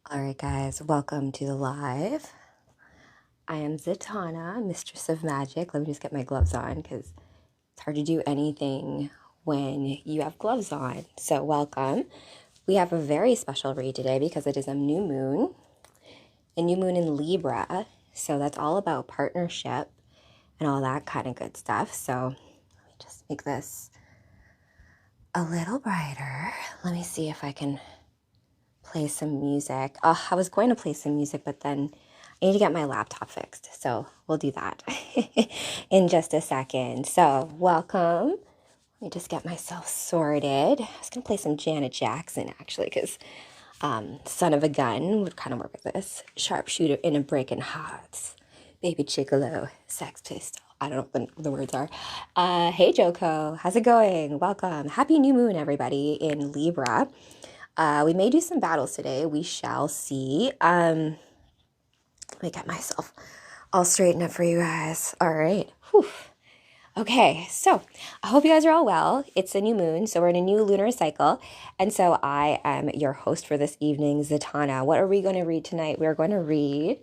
All right, guys, welcome to the live. I am Zatanna, Mistress of Magic. Let me just get my gloves on because it's hard to do anything when you have gloves on. So, welcome. We have a very special read today because it is a new moon in Libra. So, that's all about partnership and all that kind of good stuff. So, let me just make this a little brighter. Let me see if I can play some music. Oh, I was going to play some music, but then I need to get my laptop fixed. So we'll do that in just a second. So welcome. Let me just get myself sorted. I was going to play some Janet Jackson actually because Son of a Gun would kind of work with this. Sharpshooter in a breaking hearts. Baby Chicolo, Sex Pistol. I don't know what the words are. Hey Joko, how's it going? Welcome. Happy new moon, everybody, in Libra. We may do some battles today. We shall see. Let me get myself all straightened up for you guys. All right. Whew. Okay, so I hope you guys are all well. It's a new moon, so we're in a new lunar cycle. And so I am your host for this evening, Zatanna. What are we going to read tonight? We're going to read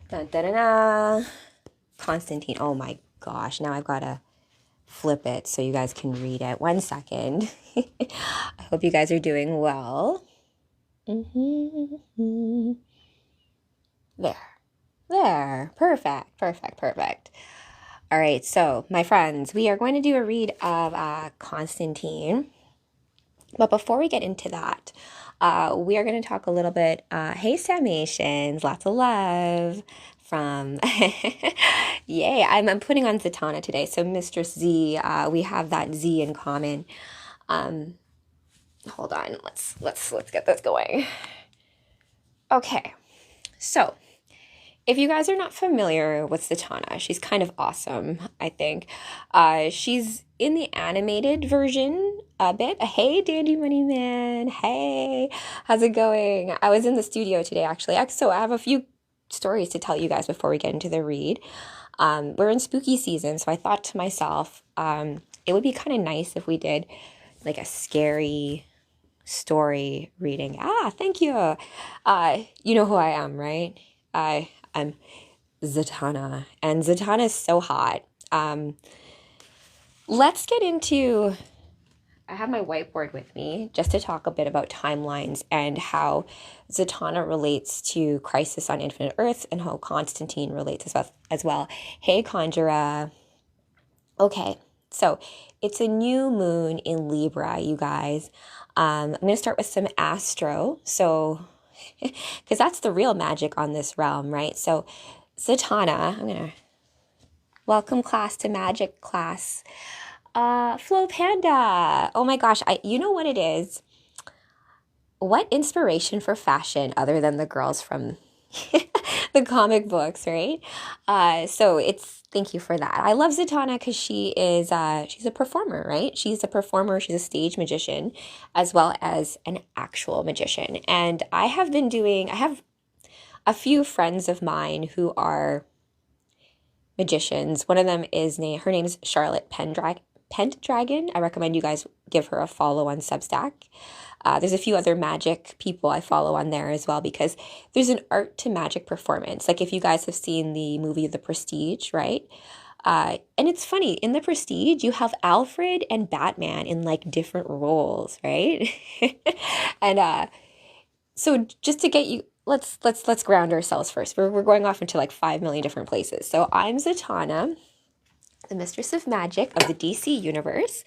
dun, dun, dun, dun, Constantine. Oh my gosh, now I've got to flip it so you guys can read it. 1 second. I hope you guys are doing well. There. Perfect. All right, so my friends, we are going to do a read of Constantine. But before we get into that, we are going to talk a little bit. Hey, Samations, lots of love from. Yay! I'm putting on Zatanna today, so Mistress Z. We have that Z in common. Hold on, let's get this going. Okay, so if you guys are not familiar with Zatanna, she's kind of awesome, I think. She's in the animated version a bit. Hey, Dandy Money Man. Hey, how's it going? I was in the studio today, actually. So I have a few stories to tell you guys before we get into the read. We're in spooky season, so I thought to myself, it would be kind of nice if we did like a scary story reading. Thank you. You know who I am, right? I'm Zatanna, and Zatanna is so hot. Let's get into. I have my whiteboard with me just to talk a bit about timelines and how Zatanna relates to Crisis on Infinite Earth and how Constantine relates as well. Hey, Conjura. Okay, so it's a new moon in Libra, you guys. I'm going to start with some astro. So, because that's the real magic on this realm, right? So, Zatanna, I'm going to welcome class to magic class. Flo Panda. Oh my gosh, you know what it is? What inspiration for fashion other than the girls from the comic books, right? So it's thank you for that. I love Zatanna because she's a performer, right? She's a performer, she's a stage magician, as well as an actual magician. And I have a few friends of mine who are magicians. One of them her name is Charlotte Pendragon. I recommend you guys give her a follow on Substack. There's a few other magic people I follow on there as well because there's an art to magic performance. Like if you guys have seen the movie The Prestige, right? And it's funny, in The Prestige, you have Alfred and Batman in like different roles, right? And so just to get you, let's ground ourselves first. We're going off into like 5 million different places. So I'm Zatanna, the Mistress of Magic of the DC universe.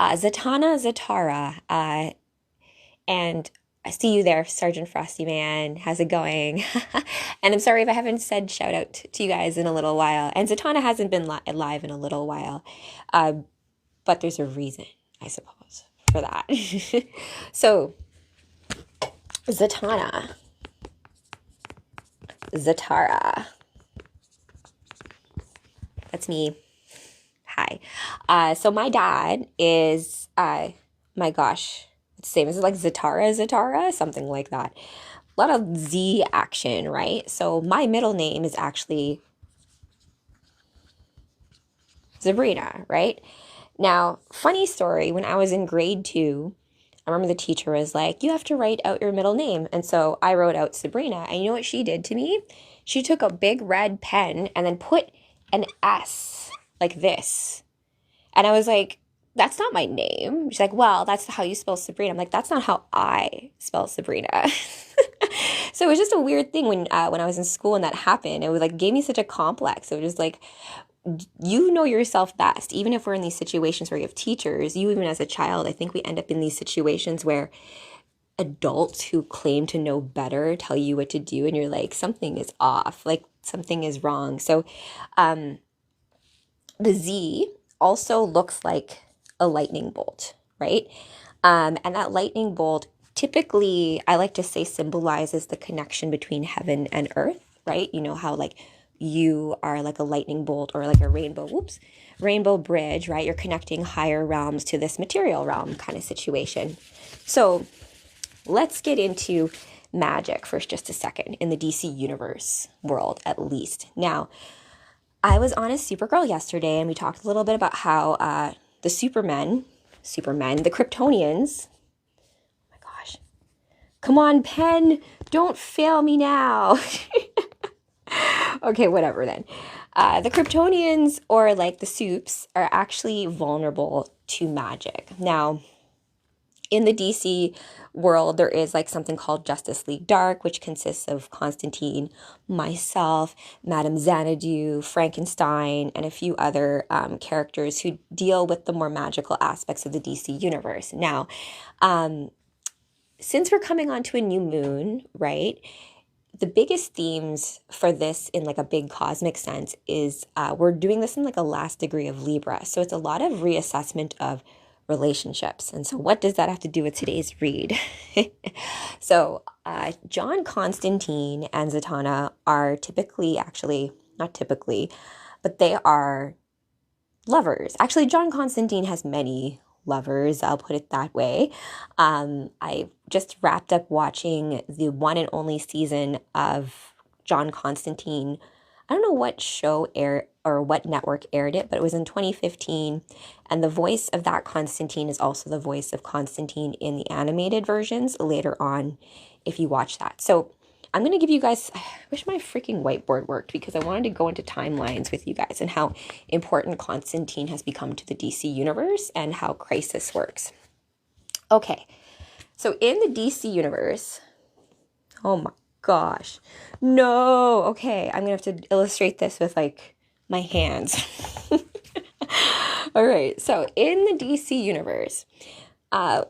Zatanna Zatara. And I see you there, Sergeant Frosty Man. How's it going? And I'm sorry if I haven't said shout out to you guys in a little while. And Zatanna hasn't been live in a little while. But there's a reason, I suppose, for that. So, Zatanna. Zatara. That's me. Hi. So my dad is, my gosh, it's the same as like Zatara, something like that. A lot of Z action, right? So my middle name is actually Sabrina, right? Now, funny story, when I was in grade 2, I remember the teacher was like, you have to write out your middle name. And so I wrote out Sabrina. And you know what she did to me? She took a big red pen and then put an S like this. And I was like, that's not my name. She's like, well, that's how you spell Sabrina. I'm like, that's not how I spell Sabrina. So it was just a weird thing when I was in school and that happened. It was like gave me such a complex. It was just like, you know yourself best. Even if we're in these situations where you have teachers, you even as a child, I think we end up in these situations where adults who claim to know better tell you what to do, and you're like, something is off, like something is wrong. So the Z also looks like a lightning bolt, right? And that lightning bolt typically, I like to say, symbolizes the connection between heaven and earth, right? You know how like you are like a lightning bolt or like a rainbow bridge, right? You're connecting higher realms to this material realm kind of situation. So let's get into magic for just a second in the DC universe world, at least. Now, I was on a Supergirl yesterday, and we talked a little bit about how the Supermen, the Kryptonians, oh my gosh, come on, pen, don't fail me now. Okay, whatever then. The Kryptonians, or like the Supes, are actually vulnerable to magic. Now, in the DC world, there is like something called Justice League Dark, which consists of Constantine, myself, Madame Xanadu, Frankenstein, and a few other characters who deal with the more magical aspects of the DC universe. Now, since we're coming onto a new moon, right? The biggest themes for this in like a big cosmic sense is we're doing this in like a last degree of Libra. So it's a lot of reassessment of relationships. And so what does that have to do with today's read? So John Constantine and Zatanna are typically, actually, not typically, but they are lovers. Actually, John Constantine has many lovers, I'll put it that way. I just wrapped up watching the one and only season of John Constantine. I don't know what show aired or what network aired it, but it was in 2015. And the voice of that Constantine is also the voice of Constantine in the animated versions later on, if you watch that. So I'm going to give you guys, I wish my freaking whiteboard worked, because I wanted to go into timelines with you guys and how important Constantine has become to the DC universe and how crisis works. Okay, so in the DC universe, oh my gosh, no, okay, I'm going to have to illustrate this with like my hands. All right, so in the DC universe,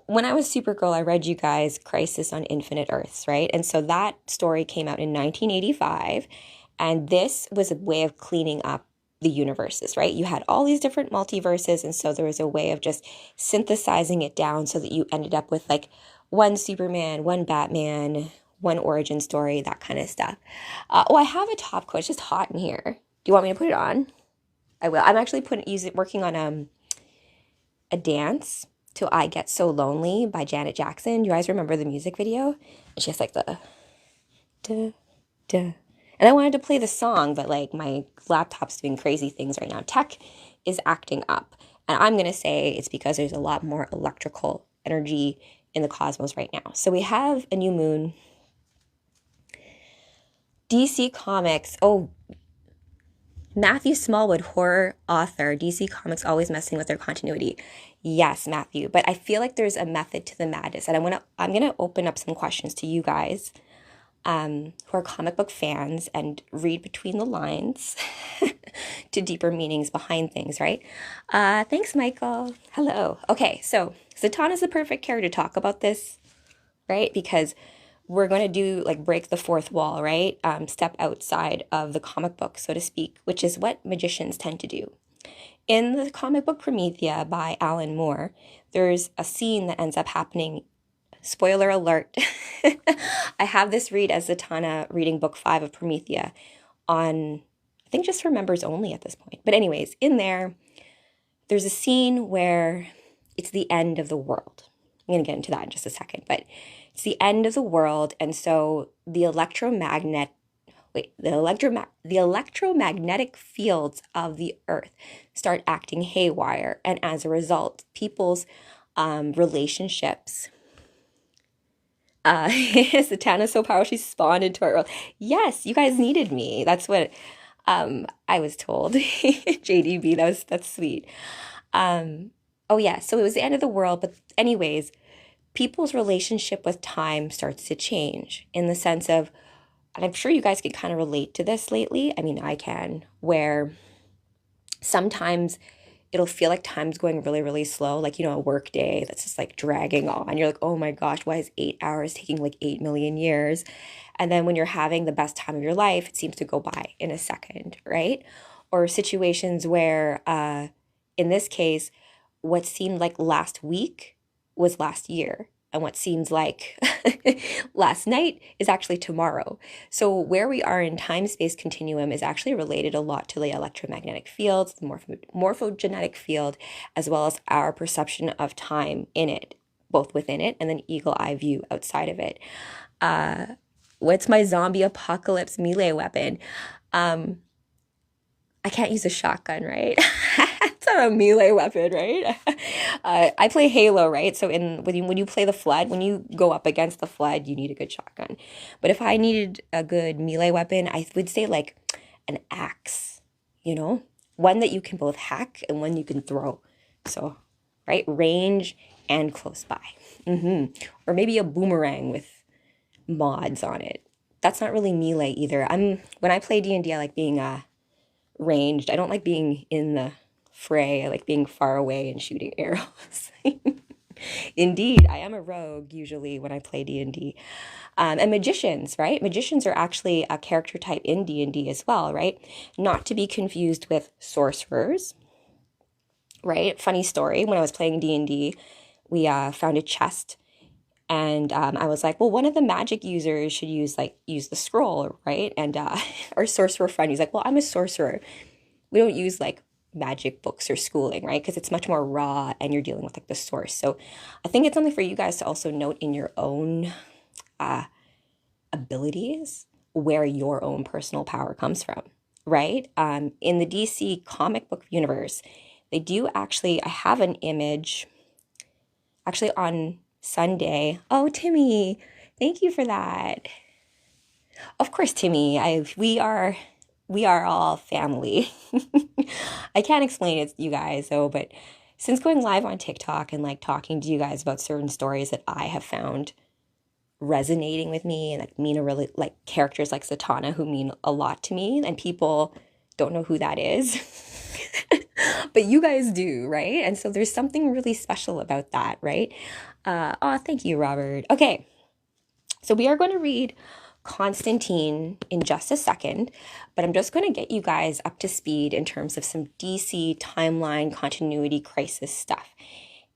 when I was Supergirl, I read you guys Crisis on Infinite Earths, right? And so that story came out in 1985, and this was a way of cleaning up the universes, right? You had all these different multiverses, and so there was a way of just synthesizing it down so that you ended up with like one Superman, one Batman, one origin story, that kind of stuff. I have a top coat. It's just hot in here. Do you want me to put it on? I will. I'm actually working on a dance Till I Get So Lonely by Janet Jackson. You guys remember the music video? And she has like the duh, duh. And I wanted to play the song, but like my laptop's doing crazy things right now. Tech is acting up. And I'm going to say it's because there's a lot more electrical energy in the cosmos right now. So we have a new moon. DC Comics. Oh, Matthew Smallwood, horror author, DC Comics always messing with their continuity. Yes, Matthew, but I feel like there's a method to the madness, and I'm gonna open up some questions to you guys who are comic book fans and read between the lines to deeper meanings behind things, right? Thanks, Michael. Hello. Okay, so Zatanna's the perfect character to talk about this, right? Because we're going to do like break the fourth wall, right? Step outside of the comic book, so to speak, which is what magicians tend to do. In the comic book Promethea by Alan Moore, there's a scene that ends up happening. Spoiler alert. I have this read as Zatanna reading book 5 of Promethea on, I think, just for members only at this point. But anyways, in there's a scene where it's the end of the world. I'm going to get into that in just a second, but it's the end of the world, and so the electromagnetic fields of the earth start acting haywire, and as a result, people's relationships Zatanna's so powerful, she spawned into our world. Yes, you guys needed me. That's what I was told. JDB, that's sweet. Oh yeah, so it was the end of the world, but anyways, people's relationship with time starts to change in the sense of, and I'm sure you guys can kind of relate to this lately. I mean, I can, where sometimes it'll feel like time's going really, really slow. Like, a work day that's just like dragging on. You're like, oh my gosh, why is 8 hours taking like 8 million years? And then when you're having the best time of your life, it seems to go by in a second, right? Or situations where, in this case, what seemed like last week was last year. And what seems like last night is actually tomorrow. So where we are in time-space continuum is actually related a lot to the electromagnetic fields, the morphogenetic field, as well as our perception of time in it, both within it and then eagle eye view outside of it. What's my zombie apocalypse melee weapon? I can't use a shotgun, right? It's not a melee weapon, right? I play Halo, right? So when you play the Flood, when you go up against the Flood, you need a good shotgun. But if I needed a good melee weapon, I would say like an axe, one that you can both hack and one you can throw. So, right, range and close by. Or maybe a boomerang with mods on it. That's not really melee either. When I play D&D, I like being ranged. I don't like being in the fray. I like being far away and shooting arrows. Indeed, I am a rogue usually when I play D&D. And magicians, right? Magicians are actually a character type in D&D as well, right? Not to be confused with sorcerers, right? Funny story, when I was playing D&D, we found a chest. And I was like, well, one of the magic users should use the scroll, right? And our sorcerer friend, he's like, well, I'm a sorcerer. We don't use like magic books or schooling, right? Because it's much more raw and you're dealing with like the source. So I think it's something for you guys to also note in your own abilities where your own personal power comes from, right? In the DC comic book universe, they do actually, I have an image actually on Sunday. Oh, Timmy, thank you for that. Of course, Timmy, we are all family. I can't explain it to you guys though, but since going live on TikTok and like talking to you guys about certain stories that I have found resonating with me and like mean a really like characters like Zatanna who mean a lot to me, and people don't know who that is. But you guys do, right? And so there's something really special about that, right? Thank you, Robert. Okay, so we are going to read Constantine in just a second, but I'm just going to get you guys up to speed in terms of some DC timeline continuity crisis stuff,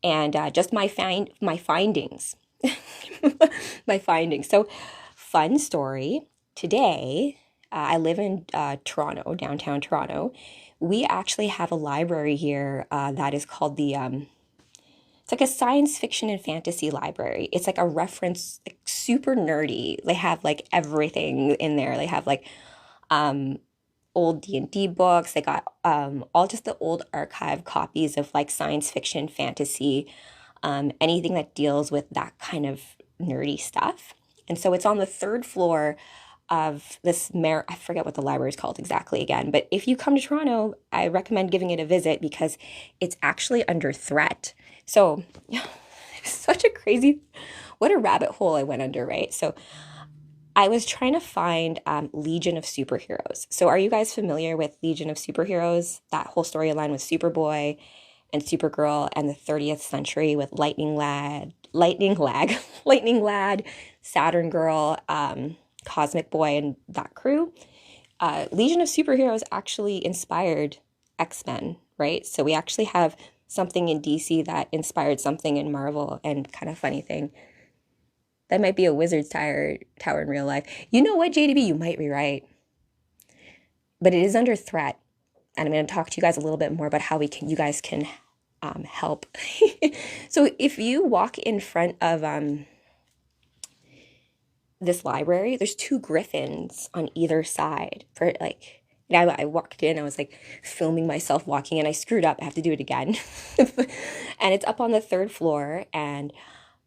and just my findings, my findings. So, fun story. Today, I live in Toronto, downtown Toronto. We actually have a library here that is called it's like a science fiction and fantasy library. It's like a reference, like super nerdy. They have like everything in there. They have like old D&D books. They got all just the old archive copies of like science fiction, fantasy, anything that deals with that kind of nerdy stuff. And so it's on the third floor of this I forget what the library is called exactly again, but if you come to Toronto, I recommend giving it a visit because it's actually under threat. So such a crazy, what a rabbit hole I went under, right? So I was trying to find Legion of Superheroes. So are you guys familiar with Legion of Superheroes? That whole storyline with Superboy and Supergirl and the 30th century with Lightning Lad, Lightning Lad, Saturn Girl, Cosmic Boy, and that crew. Legion of Superheroes actually inspired X-Men, right? So we actually have something in DC that inspired something in Marvel, and kind of funny thing, that might be a wizard's tower in real life. You know what, JDB? You might be right. But it is under threat. And I'm going to talk to you guys a little bit more about how you guys can help. So if you walk in front of this library, there's two griffins on either side. For like, I walked in, I was like filming myself walking, and I screwed up. I have to do it again. And it's up on the third floor, and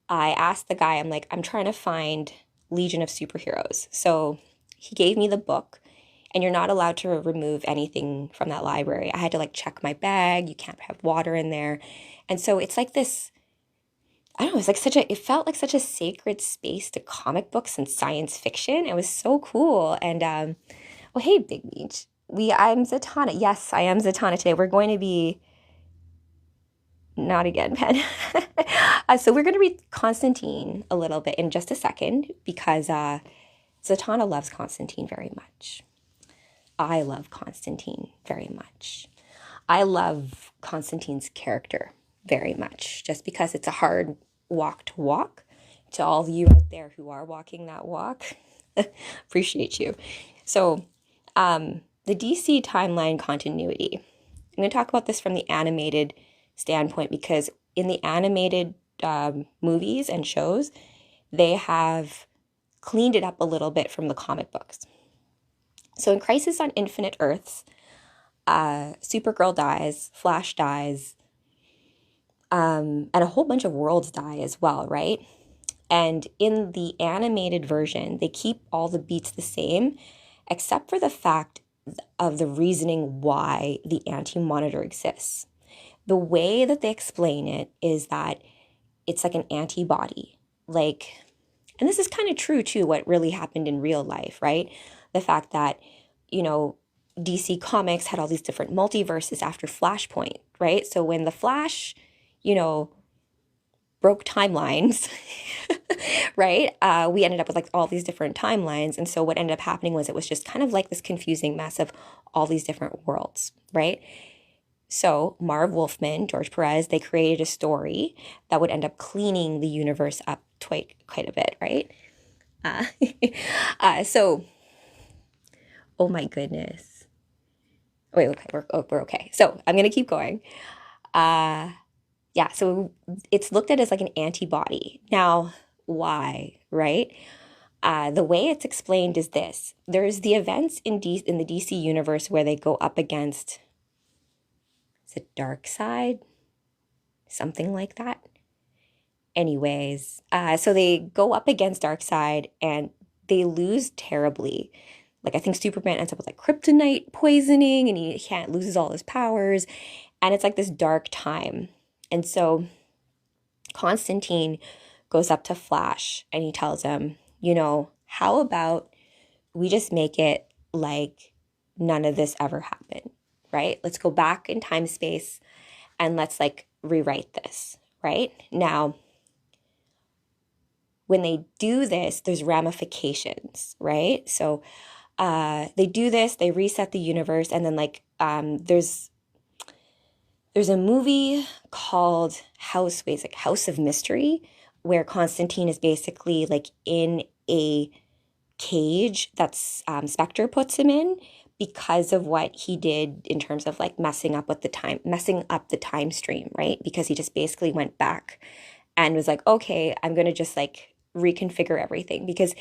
I asked the guy, I'm like, I'm trying to find Legion of Superheroes. So he gave me the book, and you're not allowed to remove anything from that library. I had to like check my bag. You can't have water in there. And so it's like this, I don't know, it felt like such a sacred space to comic books and science fiction. It was so cool. And, well, hey, Big Meech. I'm Zatanna. Yes, I am Zatanna today. We're going to be, not again, Pen. So we're going to read Constantine a little bit in just a second because Zatanna loves Constantine very much. I love Constantine very much. I love Constantine's character very much, just because it's a hard walk to walk. To all of you out there who are walking that walk, appreciate you. So, the DC timeline continuity. I'm going to talk about this from the animated standpoint because in the animated movies and shows, they have cleaned it up a little bit from the comic books. So in Crisis on Infinite Earths, Supergirl dies, Flash dies, and a whole bunch of worlds die as well, right? And in the animated version, they keep all the beats the same, except for the fact of the reasoning why the anti-monitor exists. The way that they explain it is that it's like an antibody. And this is kind of true too, what really happened in real life, right? The fact that, DC Comics had all these different multiverses after Flashpoint, right? So when the Flash, broke timelines, right? We ended up with like all these different timelines. And so what ended up happening was it was just kind of like this confusing mess of all these different worlds, right? So Marv Wolfman, George Perez, they created a story that would end up cleaning the universe up quite a bit, right? So, oh my goodness. Wait, okay, we're okay. So I'm gonna keep going. Yeah, so it's looked at as like an antibody. Now, why, right? The way it's explained is this. There's the events in the DC universe where they go up against, is it dark side? Something like that. Anyways, so they go up against Darkseid and they lose terribly. Like I think Superman ends up with like kryptonite poisoning and he can't loses all his powers. And it's like this dark time. And so Constantine goes up to Flash and he tells him, how about we just make it like none of this ever happened, right? Let's go back in time space and let's like rewrite this, right? Now, when they do this, there's ramifications, right? So they do this, they reset the universe, and then there's a movie called House of Mystery, where Constantine is basically like in a cage that's Spectre puts him in because of what he did in terms of like messing up the time stream, right? Because he just basically went back and was like, okay, I'm going to just like reconfigure everything, because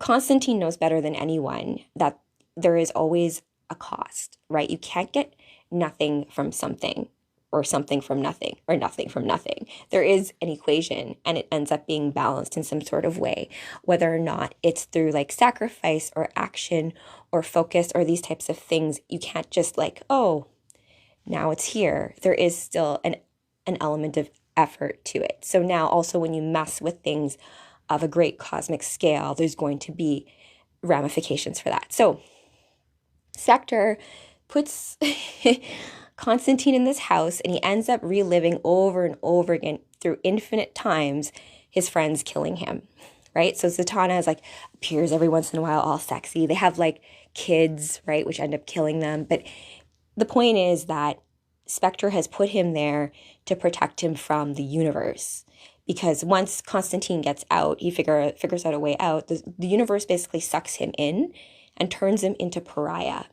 Constantine knows better than anyone that there is always a cost, right? You can't get nothing from something, or something from nothing, or nothing from nothing. There is an equation and it ends up being balanced in some sort of way, whether or not it's through like sacrifice or action or focus or these types of things. You can't just like, oh, now it's here. There is still an element of effort to it. So now also when you mess with things of a great cosmic scale, there's going to be ramifications for that. So Sector puts Constantine in this house and he ends up reliving over and over again through infinite times his friends killing him, right? So Zatanna is like appears every once in a while all sexy. They have like kids, right, which end up killing them. But the point is that Spectre has put him there to protect him from the universe. Because once Constantine gets out, he figures out a way out. The universe basically sucks him in and turns him into pariah,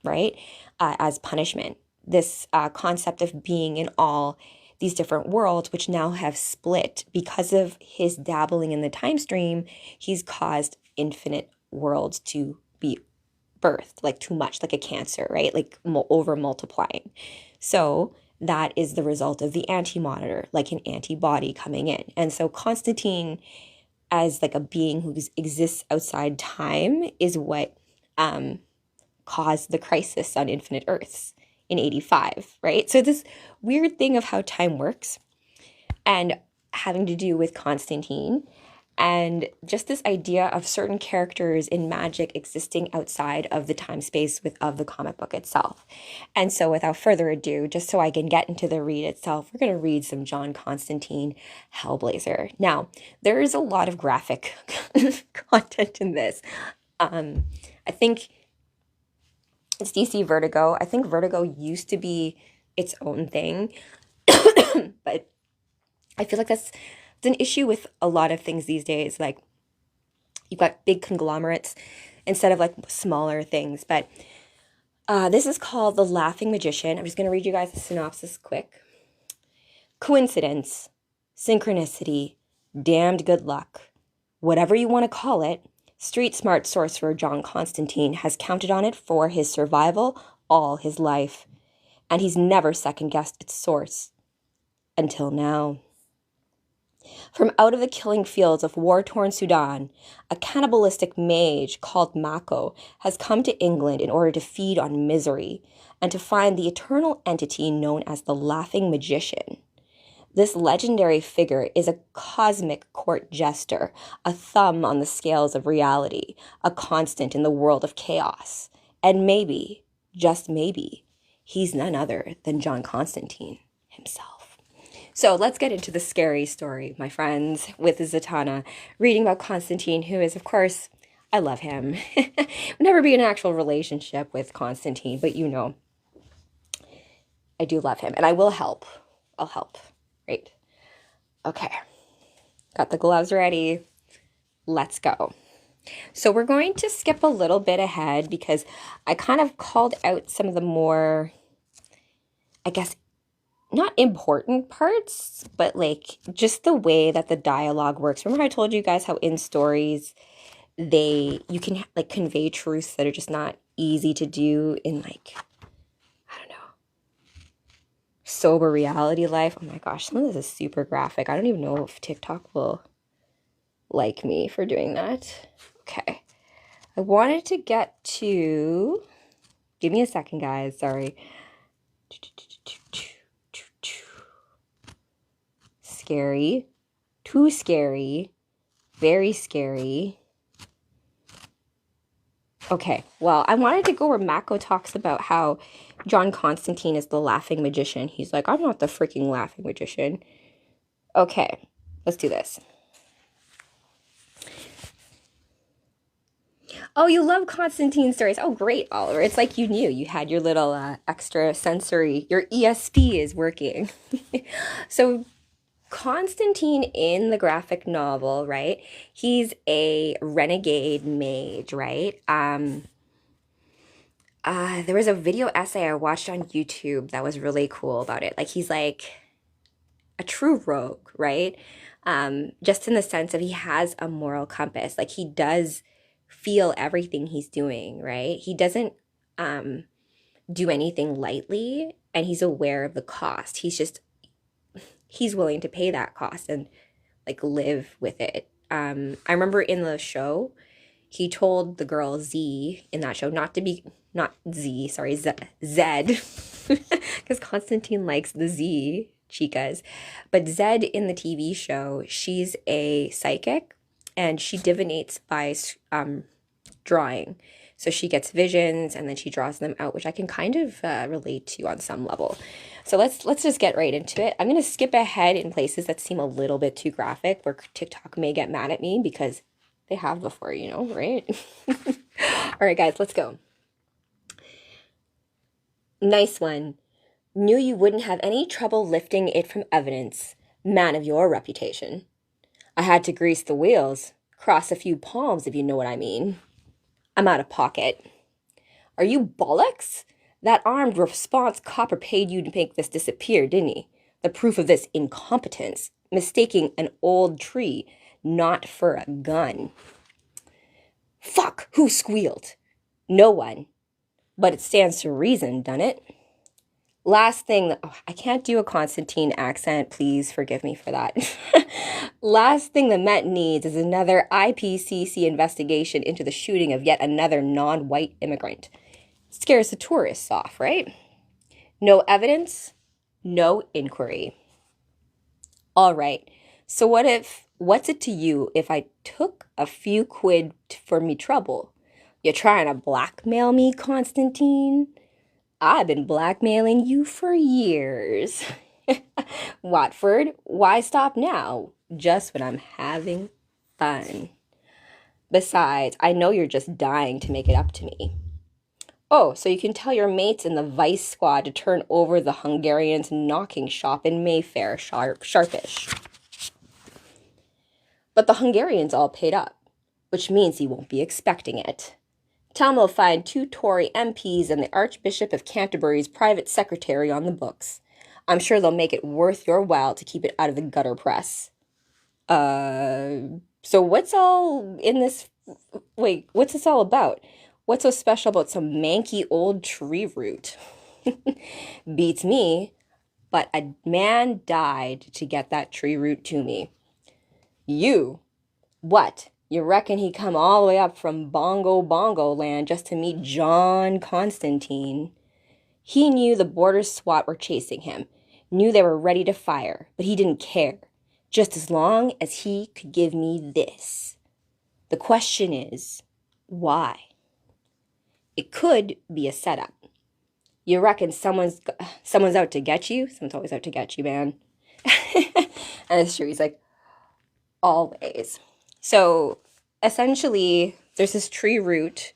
right? As punishment. This concept of being in all these different worlds, which now have split because of his dabbling in the time stream, he's caused infinite worlds to be birthed, like too much, like a cancer, right? Like over multiplying. So that is the result of the anti-monitor, like an antibody coming in. And so Constantine, as like a being who exists outside time, is what caused the crisis on Infinite Earths in 85, right? So this weird thing of how time works and having to do with Constantine and just this idea of certain characters in magic existing outside of the time space of the comic book itself. And so without further ado, just so I can get into the read itself, we're going to read some John Constantine Hellblazer. Now, there is a lot of graphic content in this. I think it's DC Vertigo. I think Vertigo used to be its own thing, but I feel like that's an issue with a lot of things these days. Like, you've got big conglomerates instead of like smaller things. But this is called The Laughing Magician. I'm just going to read you guys the synopsis quick. Coincidence, synchronicity, damned good luck, whatever you want to call it, street smart sorcerer John Constantine has counted on it for his survival all his life. And he's never second-guessed its source. Until now. From out of the killing fields of war-torn Sudan, a cannibalistic mage called Mako has come to England in order to feed on misery and to find the eternal entity known as the Laughing Magician. This legendary figure is a cosmic court jester, a thumb on the scales of reality, a constant in the world of chaos. And maybe, just maybe, he's none other than John Constantine himself. So let's get into the scary story, my friends, with Zatanna, reading about Constantine, who is, of course, I love him. Would never be in an actual relationship with Constantine, but you know, I do love him, and I will help. I'll help. Right. Okay. Got the gloves ready. Let's go. So we're going to skip a little bit ahead because I kind of called out some of the more, I guess, not important parts, but like just the way that the dialogue works. Remember I told you guys how in stories you can like convey truths that are just not easy to do in like, I don't know, sober reality life. Oh my gosh, some of this is super graphic. I don't even know if TikTok will like me for doing that. Okay. I wanted to get to, give me a second, guys. Sorry. Scary, too scary, very scary. Okay, well, I wanted to go where Mako talks about how John Constantine is the laughing magician. He's like, I'm not the freaking laughing magician. Okay, let's do this. Oh, you love Constantine stories. Oh, great, Oliver. It's like you knew. You had your little extra sensory. Your ESP is working. So Constantine in the graphic novel, right? He's a renegade mage, right? There was a video essay I watched on YouTube that was really cool about it. Like, he's like a true rogue, right? Just in the sense of he has a moral compass. Like, he does feel everything he's doing, right? He doesn't do anything lightly, and he's aware of the cost. He's willing to pay that cost and like live with it. I remember in the show, he told the girl Z in that show not Z, because Constantine likes the Z chicas. But Zed in the TV show, she's a psychic and she divinates by drawing. So she gets visions and then she draws them out, which I can kind of relate to on some level. So let's just get right into it. I'm going to skip ahead in places that seem a little bit too graphic, where TikTok may get mad at me because they have before, you know, right? All right, guys, let's go. Nice one. Knew you wouldn't have any trouble lifting it from evidence. Man of your reputation. I had to grease the wheels, cross a few palms if you know what I mean. I'm out of pocket. Are you bollocks? That armed response copper paid you to make this disappear, didn't he? The proof of this incompetence, mistaking an old tree not for a gun. Fuck, who squealed? No one. But it stands to reason, doesn't it? last thing, I can't do a Constantine accent. Please forgive me for that. Last thing the Met needs is another IPCC investigation into the shooting of yet another non-white immigrant. Scares the tourists off, right? No evidence, no inquiry. All right. So what's it to you if I took a few quid for me trouble? You trying to blackmail me, Constantine? I've been blackmailing you for years. Watford, why stop now? Just when I'm having fun. Besides, I know you're just dying to make it up to me. Oh, so you can tell your mates in the Vice Squad to turn over the Hungarian's knocking shop in Mayfair, sharpish. But the Hungarians all paid up, which means he won't be expecting it. Tell him he'll find 2 Tory MPs and the Archbishop of Canterbury's private secretary on the books. I'm sure they'll make it worth your while to keep it out of the gutter press. So what's all in this? Wait, what's this all about? What's so special about some manky old tree root? Beats me, but a man died to get that tree root to me. You? What? You reckon he come all the way up from Bongo land just to meet John Constantine? He knew the border SWAT were chasing him, knew they were ready to fire, but he didn't care, just as long as he could give me this. The question is, why? It could be a setup. You reckon someone's out to get you? Someone's always out to get you, man. And it's true. He's like, always. So essentially, there's this tree root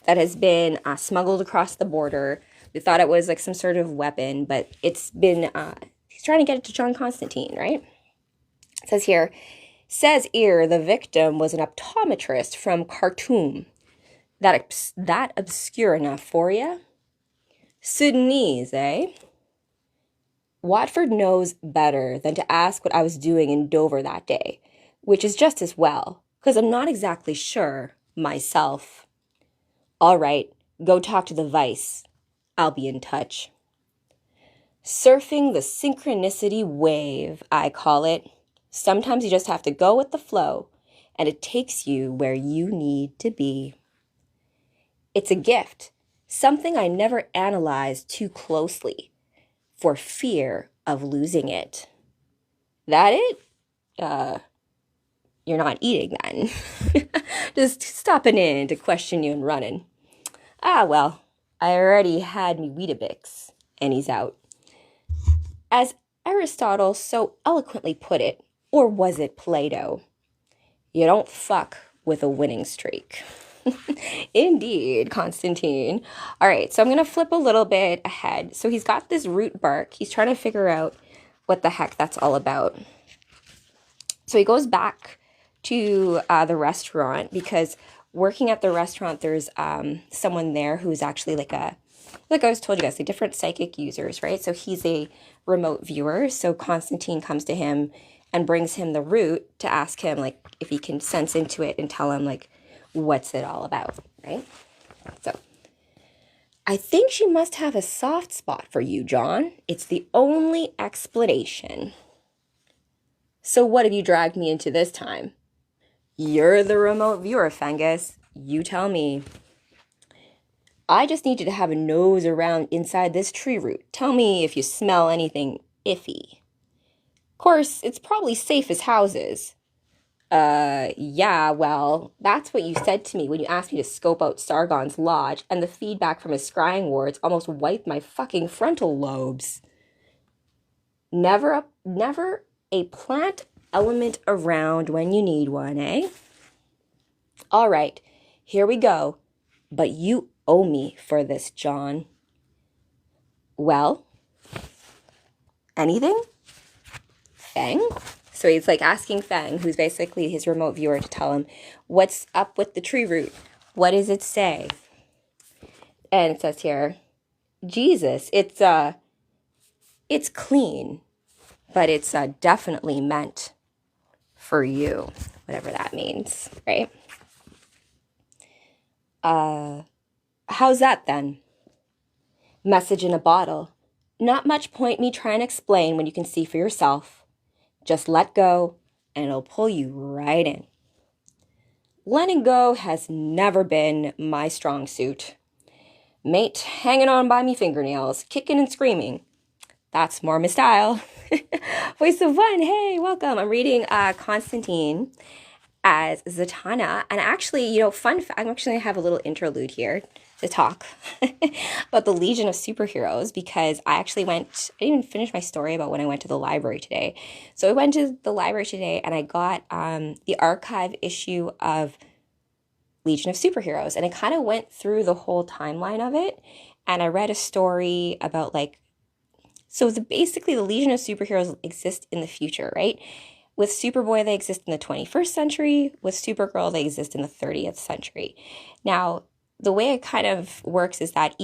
that has been smuggled across the border. We thought it was like some sort of weapon, but it's been, he's trying to get it to John Constantine, right? It says here, the victim was an optometrist from Khartoum. That obscure enough for you? Sudanese, eh? Watford knows better than to ask what I was doing in Dover that day, which is just as well, because I'm not exactly sure myself. All right, go talk to the Vice. I'll be in touch. Surfing the synchronicity wave, I call it. Sometimes you just have to go with the flow, and it takes you where you need to be. It's a gift, something I never analyzed too closely, for fear of losing it. That it? You're not eating then. Just stopping in to question you and running. Ah, well, I already had me Weetabix, and he's out. As Aristotle so eloquently put it, or was it Plato? You don't fuck with a winning streak. Indeed, Constantine. All right, so I'm going to flip a little bit ahead. So he's got this root bark. He's trying to figure out what the heck that's all about. So he goes back to the restaurant because working at the restaurant, there's someone there who's actually like I was told you guys, like different psychic users, right? So he's a remote viewer. So Constantine comes to him and brings him the root to ask him like if he can sense into it and tell him like what's it all about, right? So I think she must have a soft spot for you, John. It's the only explanation. So what have you dragged me into this time? You're the remote viewer, Fengus. You tell me. I just need you to have a nose around inside this tree root. Tell me if you smell anything iffy. Of course, it's probably safe as houses. Yeah, well, that's what you said to me when you asked me to scope out Sargon's lodge, and the feedback from his scrying wards almost wiped my fucking frontal lobes. Never a plant element around when you need one, eh? All right, here we go. But you owe me for this, John. Well, anything? Feng? So he's like asking Feng, who's basically his remote viewer, to tell him what's up with the tree root. What does it say? And it says here, Jesus, it's clean, but it's definitely meant for you, whatever that means, right? How's that then? Message in a bottle. Not much point me trying to explain when you can see for yourself. Just let go and it'll pull you right in. Letting go has never been my strong suit. Mate hanging on by me fingernails, kicking and screaming. That's more my style. Voice of One, hey, welcome. I'm reading Constantine as Zatanna. And actually, fun fact, I actually have a little interlude here to talk about the Legion of Superheroes, because I didn't even finish my story about when I went to the library today. So I went to the library today and I got the archive issue of Legion of Superheroes, and I kind of went through the whole timeline of it, and I read a story about basically the Legion of Superheroes exist in the future, right? With Superboy, they exist in the 21st century. With Supergirl, they exist in the 30th century. Now, the way it kind of works is that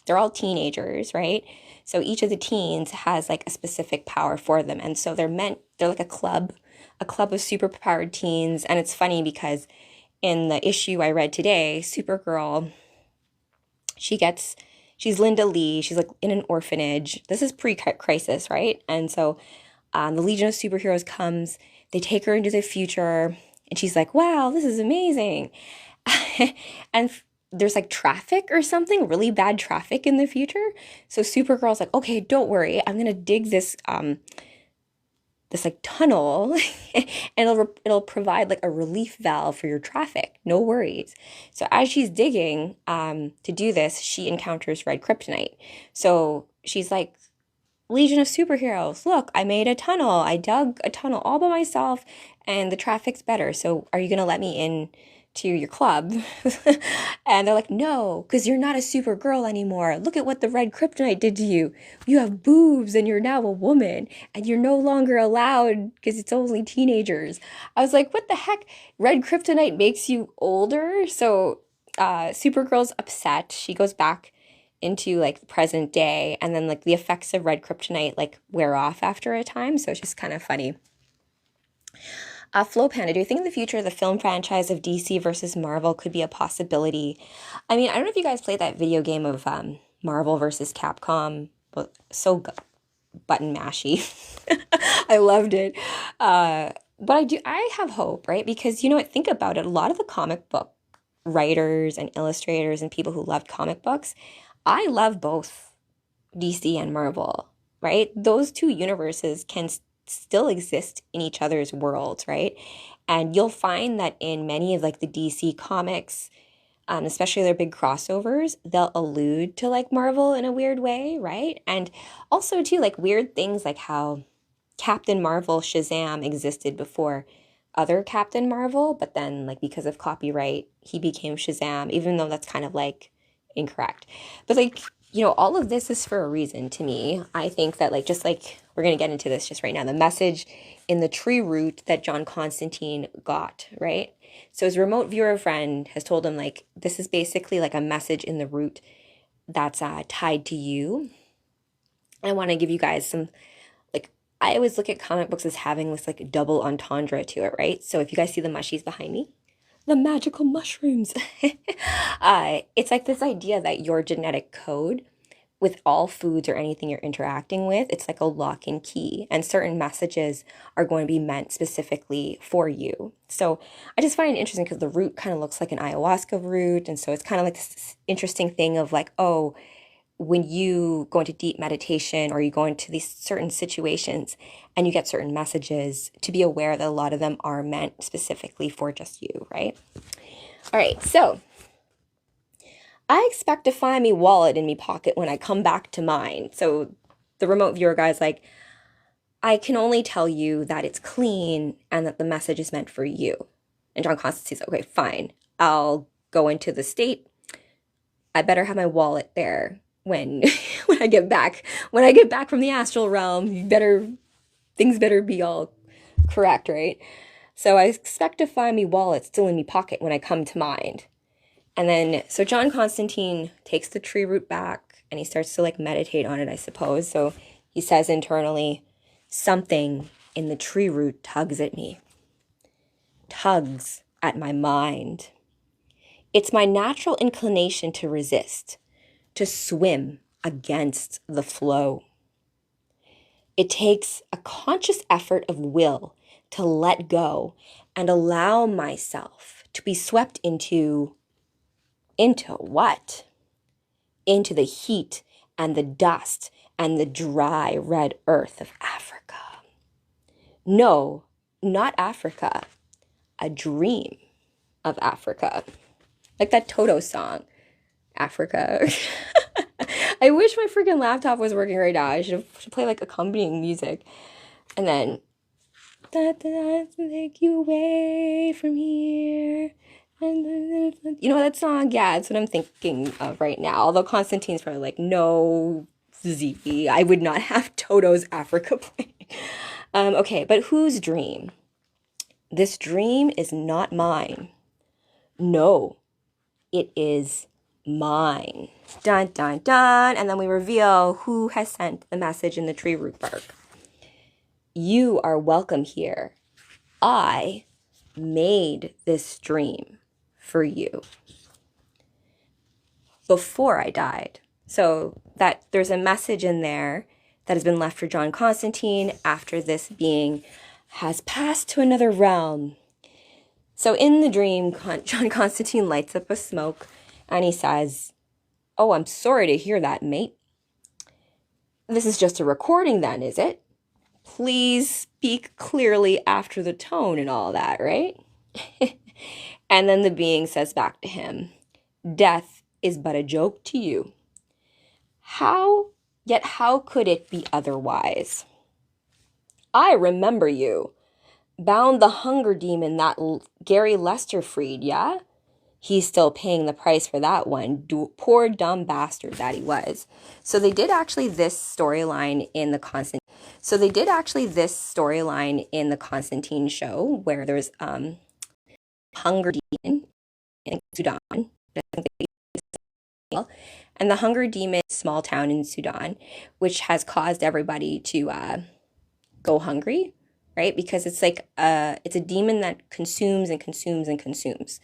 they're all teenagers, right? So each of the teens has like a specific power for them. And so they're like a club of superpowered teens. And it's funny because in the issue I read today, Supergirl, she's Linda Lee. She's like in an orphanage. This is pre-crisis, right? And so the Legion of Superheroes comes, they take her into the future, and she's like, wow, this is amazing. And there's like traffic or something, really bad traffic in the future. So Supergirl's like, okay, don't worry. I'm going to dig this like tunnel and it'll provide like a relief valve for your traffic. No worries. So as she's digging to do this, she encounters red kryptonite. So she's like, Legion of Superheroes, look, I made a tunnel. I dug a tunnel all by myself and the traffic's better. So are you going to let me in to your club? And they're like, no, because you're not a Supergirl anymore. Look at what the red kryptonite did to you. You have boobs and you're now a woman and you're no longer allowed because it's only teenagers. I was like, what the heck? Red kryptonite makes you older? So Supergirl's upset. She goes back into like the present day, and then like the effects of red kryptonite like wear off after a time. So it's just kind of funny. Flo Panda, do you think in the future the film franchise of DC versus Marvel could be a possibility? I mean, I don't know if you guys played that video game of Marvel versus Capcom, but so button mashy. I loved it. But I have hope, right? Because think about it. A lot of the comic book writers and illustrators and people who loved comic books, I love both DC and Marvel, right? Those two universes can still exist in each other's worlds, right? And you'll find that in many of like the DC comics, especially their big crossovers, they'll allude to like Marvel in a weird way, right? And also too, like weird things like how Captain Marvel Shazam existed before other Captain Marvel, but then like because of copyright, he became Shazam, even though that's kind of like incorrect. But like, all of this is for a reason to me. I think that like, just like we're going to get into this just right now, the message in the tree root that John Constantine got, right? So his remote viewer friend has told him like, this is basically like a message in the root that's tied to you. I want to give you guys some, like, I always look at comic books as having this like double entendre to it, right? So if you guys see the mushies behind me, the magical mushrooms. It's like this idea that your genetic code with all foods or anything you're interacting with, it's like a lock and key, and certain messages are going to be meant specifically for you. So I just find it interesting because the root kind of looks like an ayahuasca root. And so it's kind of like this interesting thing of like, oh, when you go into deep meditation or you go into these certain situations and you get certain messages, to be aware that a lot of them are meant specifically for just you, right? All right, so I expect to find me wallet in me pocket when I come back to mine. So the remote viewer guy's like, I can only tell you that it's clean and that the message is meant for you. And John Constantine's okay, fine. I'll go into the state. I better have my wallet there when when I get back. When I get back from the astral realm, things better be all correct, right? So I expect to find me wallet still in me pocket when I come to mind. And then, so John Constantine takes the tree root back and he starts to like meditate on it, I suppose. So he says internally, something in the tree root tugs at me, tugs at my mind. It's my natural inclination to resist, to swim against the flow. It takes a conscious effort of will to let go and allow myself to be swept into what? Into the heat and the dust and the dry red earth of Africa. No, not Africa. A dream of Africa. Like that Toto song, Africa. I wish my freaking laptop was working right now. I should play like accompanying music. And then, take you away from here. You know that song? Yeah, that's what I'm thinking of right now. Although Constantine's probably like, no, Z, I would not have Toto's Africa playing. Okay, but whose dream? This dream is not mine. No, it is mine. Dun, dun, dun. And then we reveal who has sent the message in the tree root bark. You are welcome here. I made this dream for you before I died. So that there's a message in there that has been left for John Constantine after this being has passed to another realm. So in the dream, John Constantine lights up a smoke and he says, "Oh, I'm sorry to hear that, mate. This is just a recording then, is it? Please speak clearly after the tone and all that, right?" And then the being says back to him, "Death is but a joke to you. How could it be otherwise? I remember you. Bound the hunger demon that Gary Lester freed, yeah? He's still paying the price for that one. Poor dumb bastard that he was." So they did actually this storyline in the Constantine show where there's hunger demon in Sudan. And the hunger demon is a small town in Sudan, which has caused everybody to go hungry, right? Because it's like it's a demon that consumes and consumes and consumes.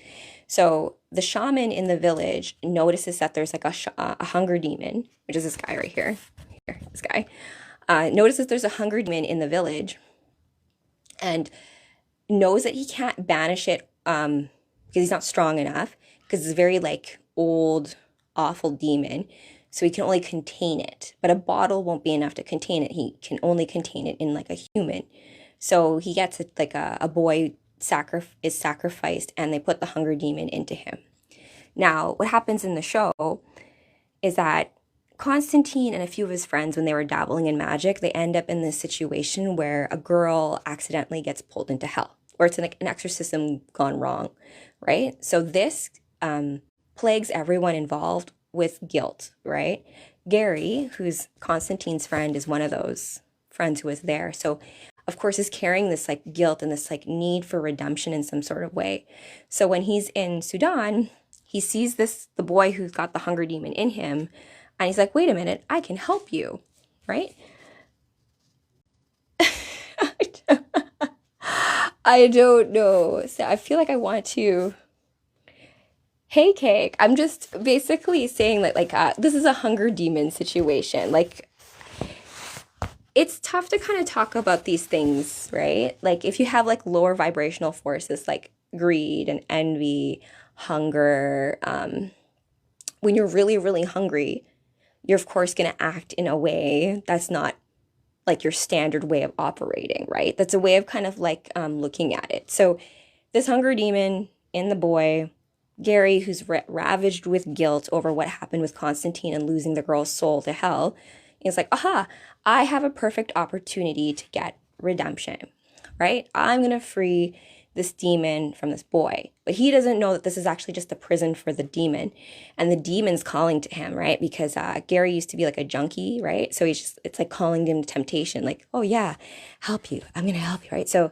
So the shaman in the village notices that there's like a hunger demon, which is this guy right here. This guy notices there's a hunger demon in the village, and knows that he can't banish it because he's not strong enough, because it's a very like old, awful demon. So he can only contain it, but a bottle won't be enough to contain it. He can only contain it in like a human. So he gets like a boy is sacrificed, and they put the hunger demon into him. Now, what happens in the show is that Constantine and a few of his friends, when they were dabbling in magic, they end up in this situation where a girl accidentally gets pulled into hell, or it's like an exorcism gone wrong, right? So this plagues everyone involved with guilt, right? Gary, who's Constantine's friend, is one of those friends who was there. So of course is carrying this like guilt and this like need for redemption in some sort of way. So when he's in Sudan, he sees the boy who's got the hunger demon in him, and he's like, "Wait a minute, I can help you," right? I don't know. So I feel like I want to. Hey, Cake. I'm just basically saying that this is a hunger demon situation. Like, it's tough to kind of talk about these things, right? Like if you have like lower vibrational forces like greed and envy, hunger, when you're really, really hungry, you're of course going to act in a way that's not like your standard way of operating, right? That's a way of kind of like looking at it. So this hunger demon in the boy, Gary, who's ravaged with guilt over what happened with Constantine and losing the girl's soul to hell, is like, aha, I have a perfect opportunity to get redemption, right? I'm going to free this demon from this boy. But he doesn't know that this is actually just a prison for the demon. And the demon's calling to him, right? Because Gary used to be like a junkie, right? So it's like calling him to temptation. Like, oh yeah, help you. I'm going to help you, right? So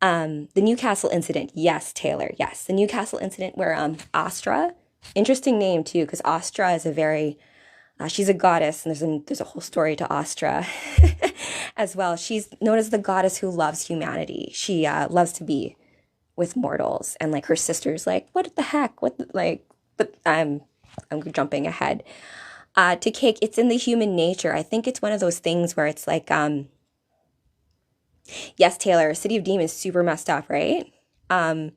the Newcastle incident. Yes, Taylor. Yes. The Newcastle incident where Astra, interesting name too, because Astra is a very, she's a goddess, and there's a whole story to Astra as well. She's known as the goddess who loves humanity. She loves to be with mortals, and like her sister's like, what the heck? But I'm jumping ahead. To kick, it's in the human nature. I think it's one of those things where it's like, yes, Taylor, City of Demons, super messed up, right? Um,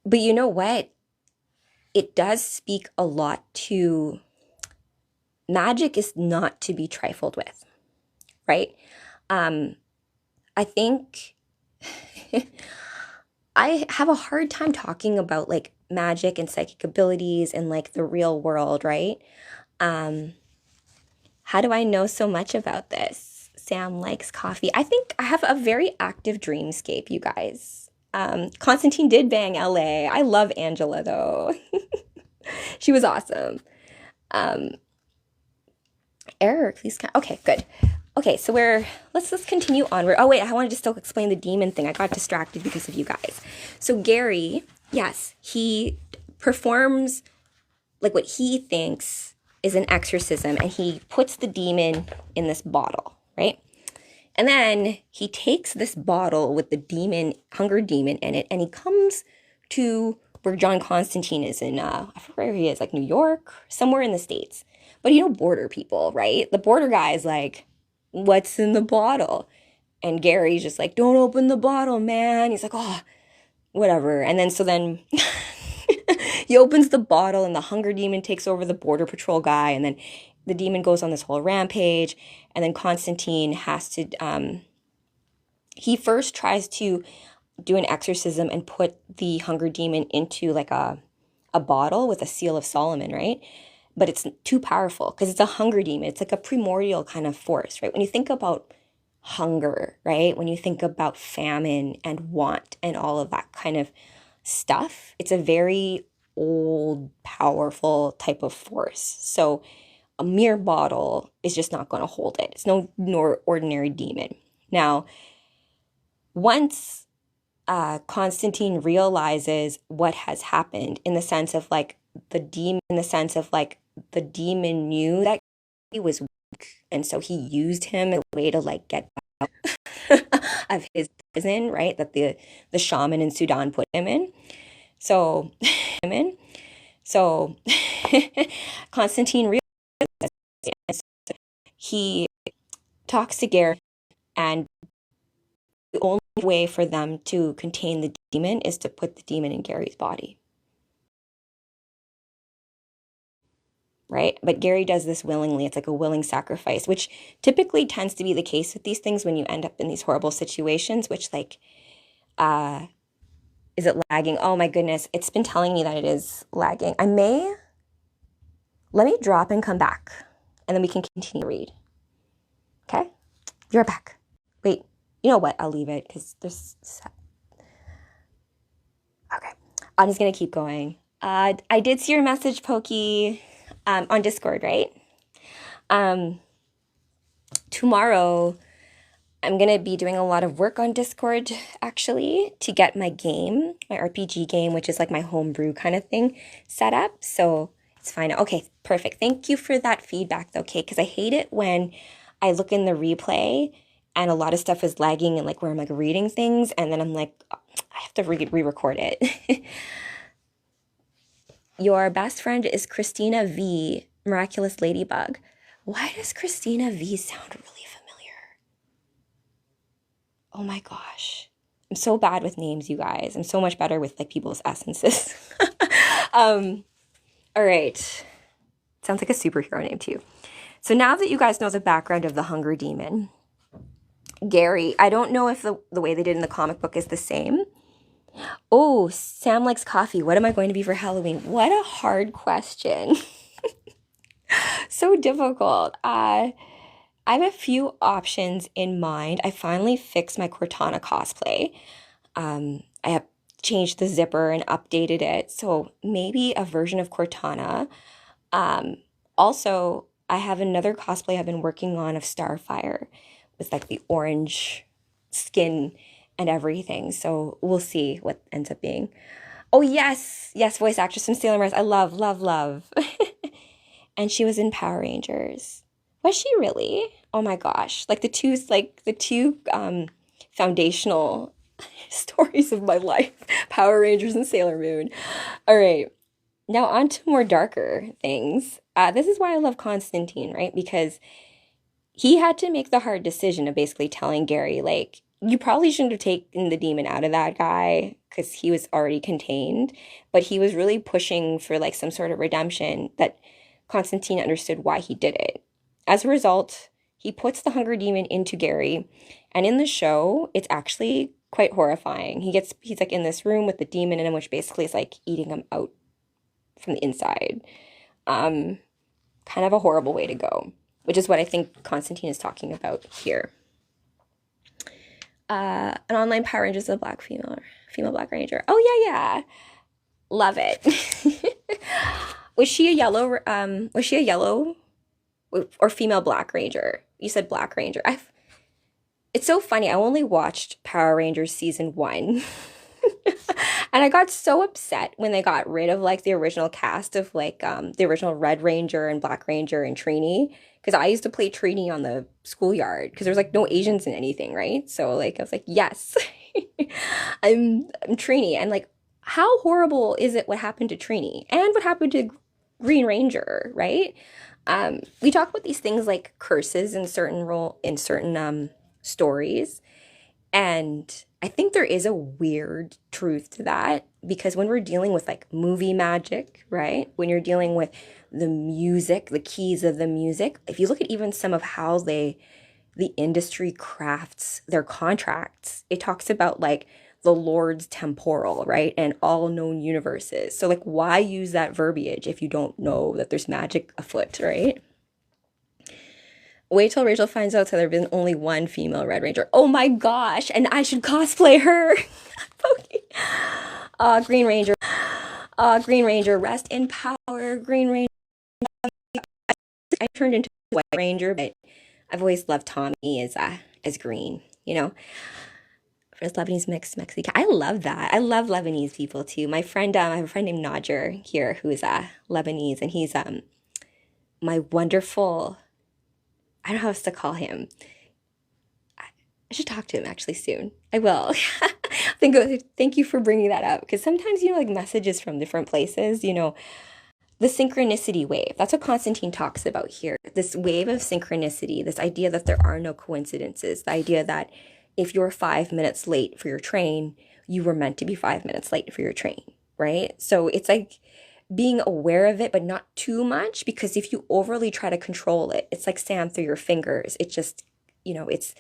but you know what? It does speak a lot to magic is not to be trifled with, right? Um, I think I have a hard time talking about like magic and psychic abilities and like the real world, right? Um, how do I know so much about this? Sam likes coffee. I think I have a very active dreamscape, you guys. Constantine did bang LA. I love Angela though. She was awesome. Um, Error, please. Okay, good. Okay, so let's continue onward. Oh wait, I wanted to still explain the demon thing. I got distracted because of you guys. So Gary, yes, he performs like what he thinks is an exorcism, and he puts the demon in this bottle, right? And then he takes this bottle with the demon, hunger demon in it, and he comes to where John Constantine is in, I forget where he is, like New York, somewhere in the States. But you know, border people, right? The border guy is like, what's in the bottle? And Gary's just like, don't open the bottle, man. He's like, oh, whatever. And then, so then he opens the bottle and the hunger demon takes over the border patrol guy. And then the demon goes on this whole rampage. And then Constantine has to, he first tries to do an exorcism and put the hunger demon into like a bottle with a seal of Solomon, right? But it's too powerful because it's a hunger demon. It's like a primordial kind of force, right? When you think about hunger, right? When you think about famine and want and all of that kind of stuff, it's a very old, powerful type of force. So a mere bottle is just not going to hold it. It's no nor ordinary demon. Now, once Constantine realizes what has happened in the sense of like the demon knew that he was weak, and so he used him as a way to like get out of his prison, right? That the shaman in Sudan put him in. So so Constantine realizes this. He talks to Gary, and the only way for them to contain the demon is to put the demon in Gary's body. Right? But Gary does this willingly. It's like a willing sacrifice, which typically tends to be the case with these things when you end up in these horrible situations, which like, is it lagging? Oh my goodness. It's been telling me that it is lagging. Let me drop and come back and then we can continue to read. Okay? You're back. Wait, you know what? I'll leave it because there's, okay. I'm just going to keep going. I did see your message, Pokey. On Discord, right? Tomorrow, I'm going to be doing a lot of work on Discord, actually, to get my game, my RPG game, which is like my homebrew kind of thing, set up. So it's fine. Okay, perfect. Thank you for that feedback, though, Kate, because I hate it when I look in the replay and a lot of stuff is lagging and like where I'm like reading things, and then I'm like, oh, I have to re-record it. Your best friend is Christina V, Miraculous Ladybug. Why does Christina V sound really familiar? Oh my gosh. I'm so bad with names, you guys. I'm so much better with like people's essences. All right. Sounds like a superhero name too. So now that you guys know the background of the hunger demon, Gary, I don't know if the way they did in the comic book is the same. Oh, Sam likes coffee. What am I going to be for Halloween? What a hard question. So difficult. I have a few options in mind. I finally fixed my Cortana cosplay. I have changed the zipper and updated it. So maybe a version of Cortana. Also, I have another cosplay I've been working on of Starfire with like the orange skin and everything. So we'll see what ends up being. Oh, yes. Yes, voice actress from Sailor Mars. I love, love, love. And she was in Power Rangers. Was she really? Oh my gosh. Like the two foundational stories of my life. Power Rangers and Sailor Moon. All right. Now on to more darker things. This is why I love Constantine, right? Because he had to make the hard decision of basically telling Gary, like, you probably shouldn't have taken the demon out of that guy because he was already contained, but he was really pushing for like some sort of redemption that Constantine understood why he did it. As a result, he puts the hunger demon into Gary, and in the show, it's actually quite horrifying. He's like in this room with the demon in him, which basically is like eating him out from the inside. Um, Kind of a horrible way to go, which is what I think Constantine is talking about here. An online Power Ranger is a black female Black Ranger. Oh yeah, love it. Was she a yellow? Was she a yellow or female Black Ranger? You said Black Ranger. It's so funny. I only watched Power Rangers season 1. And I got so upset when they got rid of like the original cast of like the original Red Ranger and Black Ranger and Trini, because I used to play Trini on the schoolyard because there's like no Asians in anything, right? So like I was like, yes, I'm Trini, and like how horrible is it what happened to Trini and what happened to Green Ranger, right? We talk about these things like curses in certain stories, and I think there is a weird truth to that because when we're dealing with like movie magic, right? When you're dealing with the music, the keys of the music, if you look at even some of how the industry crafts their contracts, it talks about like the Lord's temporal, right? And all known universes. So like why use that verbiage if you don't know that there's magic afoot, right? Wait till Rachel finds out that there's been only one female Red Ranger. Oh my gosh, and I should cosplay her. Green Ranger. Green Ranger, rest in power. Green Ranger. I turned into a White Ranger, but I've always loved Tommy as green, you know. First Lebanese mixed Mexican. I love that. I love Lebanese people too. My friend, I have a friend named Nadjer here who's Lebanese, and he's my wonderful, I don't know how else to call him. I should talk to him actually soon. I will. Thank you for bringing that up because sometimes, you know, like messages from different places, you know, the synchronicity wave. That's what Constantine talks about here. This wave of synchronicity, this idea that there are no coincidences, the idea that if you're 5 minutes late for your train, you were meant to be 5 minutes late for your train, right? So it's like being aware of it, but not too much, because if you overly try to control it, it's like sand through your fingers. It just, you know, it's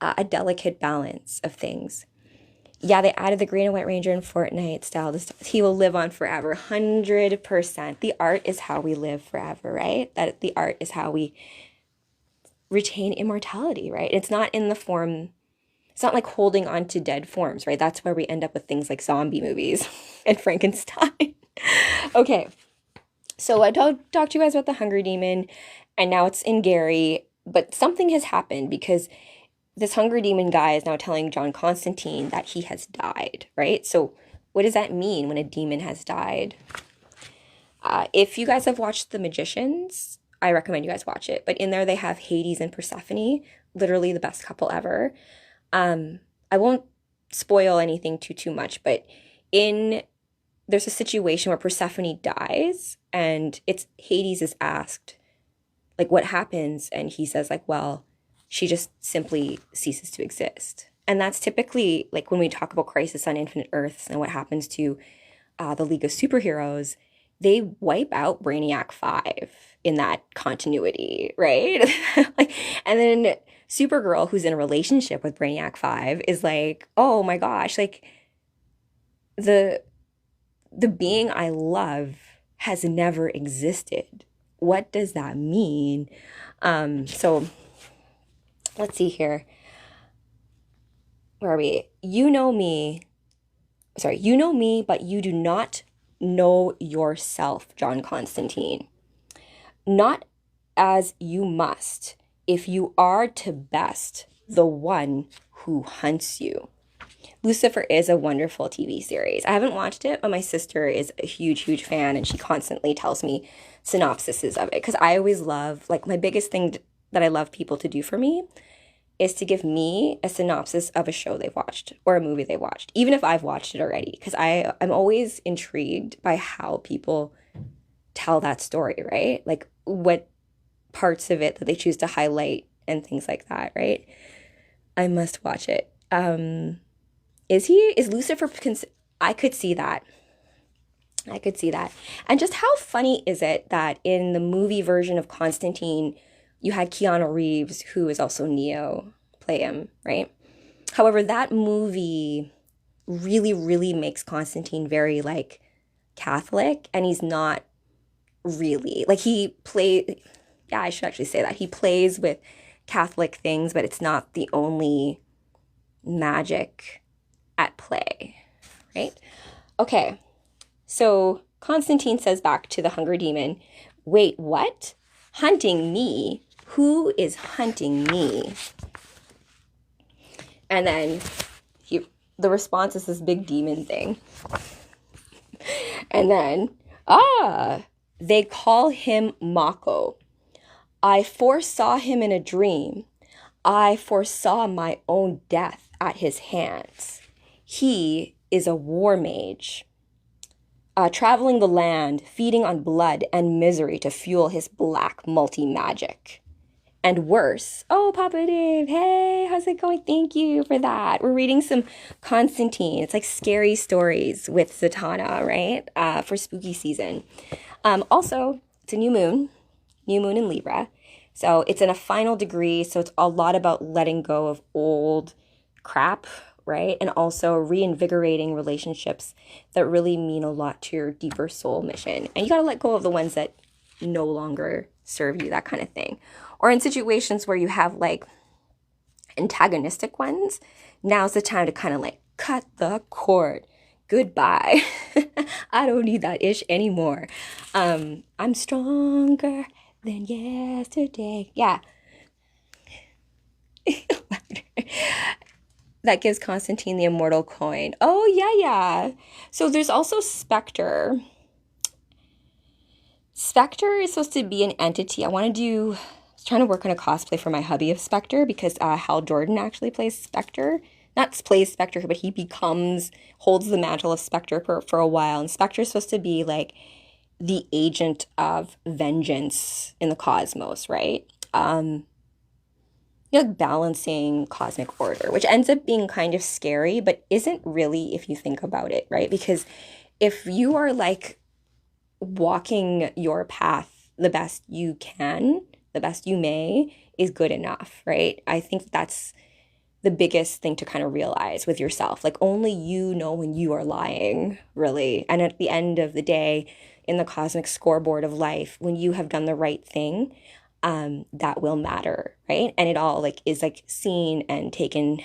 a delicate balance of things. Yeah, they added the Green and White Ranger in Fortnite style. He will live on forever, 100%. The art is how we live forever, right? That the art is how we retain immortality, right? It's not in the form, it's not like holding on to dead forms, right? That's where we end up with things like zombie movies and Frankenstein. Okay, so I talked to you guys about the Hunger Demon, and now it's in Gary, but something has happened because this Hunger Demon guy is now telling John Constantine that he has died, right? So what does that mean when a demon has died? If you guys have watched The Magicians, I recommend you guys watch it, but in there they have Hades and Persephone, literally the best couple ever. I won't spoil anything too much, but there's a situation where Persephone dies, and Hades is asked, like, what happens? And he says, like, well, she just simply ceases to exist. And that's typically, like, when we talk about Crisis on Infinite Earths and what happens to the League of Superheroes, they wipe out Brainiac 5 in that continuity, right? And then Supergirl, who's in a relationship with Brainiac 5, is like, oh my gosh, like, the being I love has never existed. What does that mean? So let's see here. Where are we? You know me, but you do not know yourself, John Constantine. Not as you must, if you are to best the one who hunts you. Lucifer is a wonderful TV series. I haven't watched it, but my sister is a huge fan, and she constantly tells me synopsises of it because I always love, like, my biggest thing that I love people to do for me is to give me a synopsis of a show they've watched or a movie they watched, even if I've watched it already, because I'm always intrigued by how people tell that story, right? Like what parts of it that they choose to highlight and things like that, right? I must watch it. Is Lucifer I could see that. I could see that. And just how funny is it that in the movie version of Constantine, you had Keanu Reeves, who is also Neo, play him, right? However, that movie really, really makes Constantine very like Catholic, and he's not really. Like yeah, I should actually say that. He plays with Catholic things, but it's not the only magic at play, right? Okay. So Constantine says back to the hunger demon, wait, what? Hunting me? Who is hunting me? And then the response is this big demon thing. And then, they call him Mako. I foresaw him in a dream. I foresaw my own death at his hands. He is a war mage. Traveling the land, feeding on blood and misery to fuel his black multi-magic. And worse, oh, Papa Dave, hey, how's it going? Thank you for that. We're reading some Constantine. It's like scary stories with Zatanna, right? For spooky season. Also, it's a new moon in Libra. So it's in a final degree, so it's a lot about letting go of old crap, right? And also reinvigorating relationships that really mean a lot to your deeper soul mission. And you got to let go of the ones that no longer serve you, that kind of thing. Or in situations where you have like antagonistic ones, now's the time to kind of like cut the cord. Goodbye. I don't need that ish anymore. I'm stronger than yesterday. Yeah. That gives Constantine the immortal coin. Oh, yeah. So there's also Spectre. Spectre is supposed to be an entity. I was trying to work on a cosplay for my hubby of Spectre because Hal Jordan actually plays Spectre. Not plays Spectre, but he holds the mantle of Spectre for a while. And Spectre is supposed to be like the agent of vengeance in the cosmos, right? Like balancing cosmic order, which ends up being kind of scary, but isn't really if you think about it, right? Because if you are like walking your path the best you can, the best you may, is good enough, right? I think that's the biggest thing to kind of realize with yourself. Like only you know when you are lying, really. And at the end of the day, in the cosmic scoreboard of life, when you have done the right thing, that will matter, right? And it all like is like seen and taken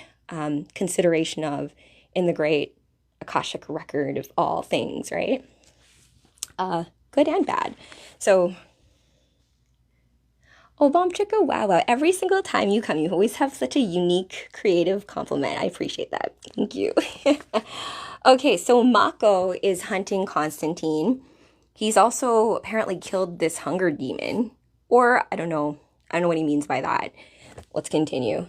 consideration of in the great Akashic record of all things, right? Good and bad. So, oh, Bomb Chica, wow. Every single time you come, you always have such a unique, creative compliment. I appreciate that. Thank you. Okay, so Mako is hunting Constantine. He's also apparently killed this hunger demon. Or, I don't know what he means by that. Let's continue.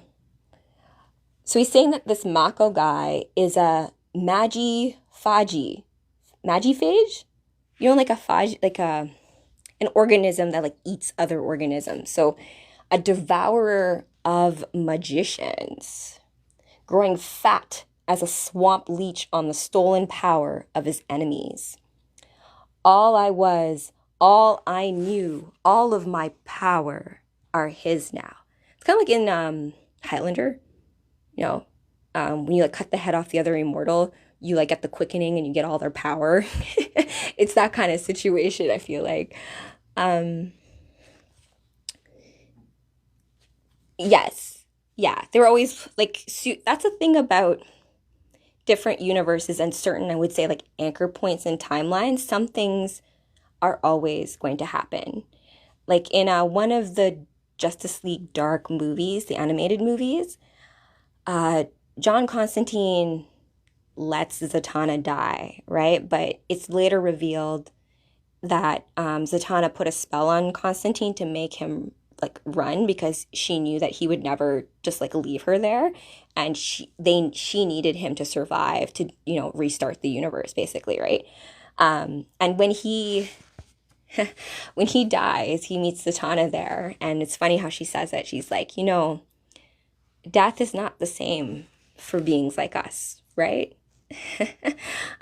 So he's saying that this Mako guy is a Magifagi. Magiphage? You know, like a phage, like an organism that like eats other organisms. So a devourer of magicians, growing fat as a swamp leech on the stolen power of his enemies. All I was, all I knew, all of my power are his now. It's kind of like in Highlander, you know, when you like cut the head off the other immortal, you like get the quickening and you get all their power. It's that kind of situation, I feel like. Yes. Yeah. They were always like, that's the thing about different universes and certain, I would say, like anchor points in timelines. Some things are always going to happen. Like in one of the Justice League Dark movies, the animated movies, John Constantine lets Zatanna die, right? But it's later revealed that Zatanna put a spell on Constantine to make him like run because she knew that he would never just like leave her there, and she needed him to survive to, you know, restart the universe basically, right? And when he dies, he meets Zatanna there, and it's funny how she says it. She's like, you know, death is not the same for beings like us, right?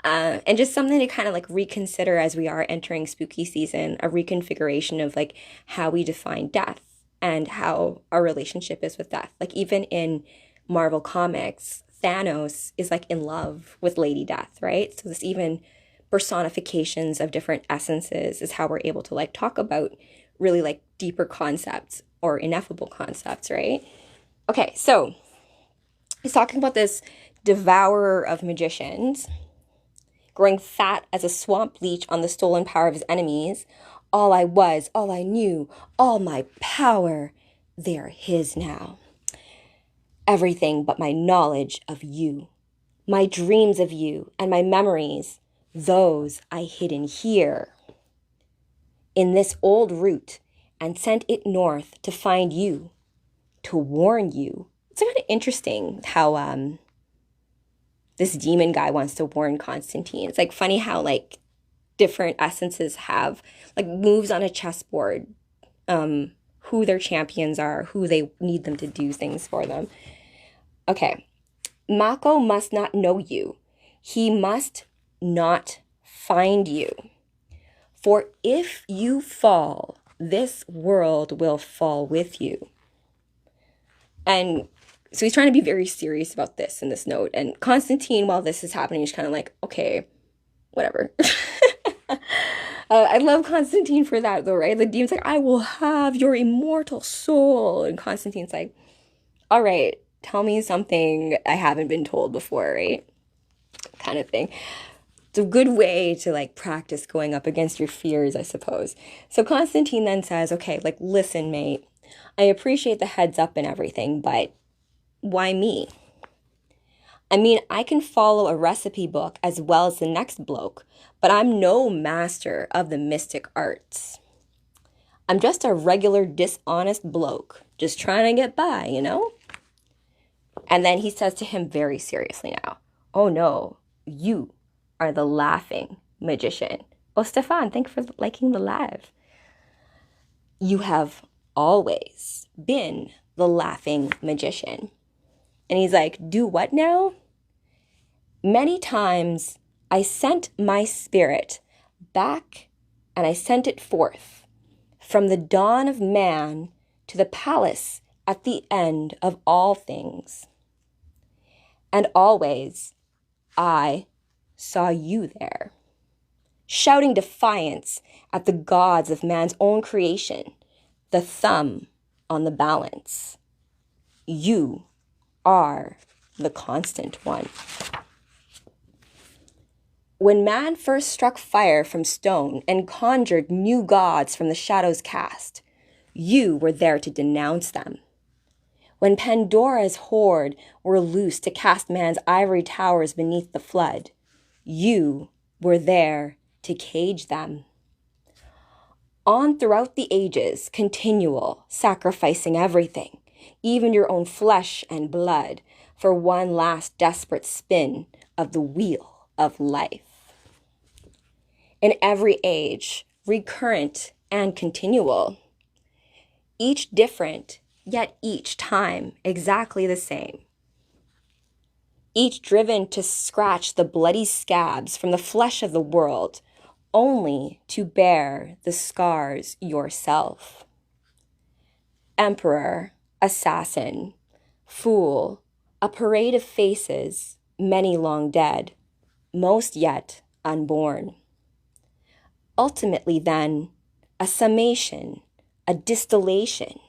And just something to kind of like reconsider as we are entering spooky season, a reconfiguration of like how we define death and how our relationship is with death. Like even in Marvel Comics, Thanos is like in love with Lady Death, right? So this even personifications of different essences is how we're able to like talk about really like deeper concepts or ineffable concepts, right? Okay, so he's talking about this devourer of magicians, growing fat as a swamp leech on the stolen power of his enemies. All I was, all I knew, all my power, they are his now. Everything but my knowledge of you, my dreams of you, and my memories, those I hid in here, in this old route, and sent it north to find you, to warn you. It's kind of interesting how this demon guy wants to warn Constantine. It's like funny how like different essences have like moves on a chessboard, who their champions are, who they need them to do things for them. Okay, Mako must not know you. He must not find you. For if you fall, this world will fall with you. And so he's trying to be very serious about this in this note. And Constantine, while this is happening, is kind of like, okay, whatever. I love Constantine for that, though, right? The demon's like, I will have your immortal soul. And Constantine's like, all right, tell me something I haven't been told before, right? Kind of thing. It's a good way to like practice going up against your fears, I suppose. So Constantine then says, okay, like, listen, mate, I appreciate the heads up and everything, but why me? I mean, I can follow a recipe book as well as the next bloke, but I'm no master of the mystic arts. I'm just a regular dishonest bloke, just trying to get by, you know? And then he says to him very seriously now, oh no, you are the laughing magician. Oh, Stefan, thank you for liking the live. You have always been the laughing magician. And he's like, do what now? Many times I sent my spirit back and I sent it forth from the dawn of man to the palace at the end of all things. And always I saw you there, shouting defiance at the gods of man's own creation, the thumb on the balance. You are the constant one. When man first struck fire from stone and conjured new gods from the shadows cast, you were there to denounce them. When Pandora's horde were loose to cast man's ivory towers beneath the flood, you were there to cage them. On throughout the ages, continual, sacrificing everything, even your own flesh and blood, for one last desperate spin of the wheel of life. In every age, recurrent and continual, each different, yet each time exactly the same. Each driven to scratch the bloody scabs from the flesh of the world, only to bear the scars yourself. Emperor, assassin, fool, a parade of faces, many long dead, most yet unborn. Ultimately, then, a summation, a distillation.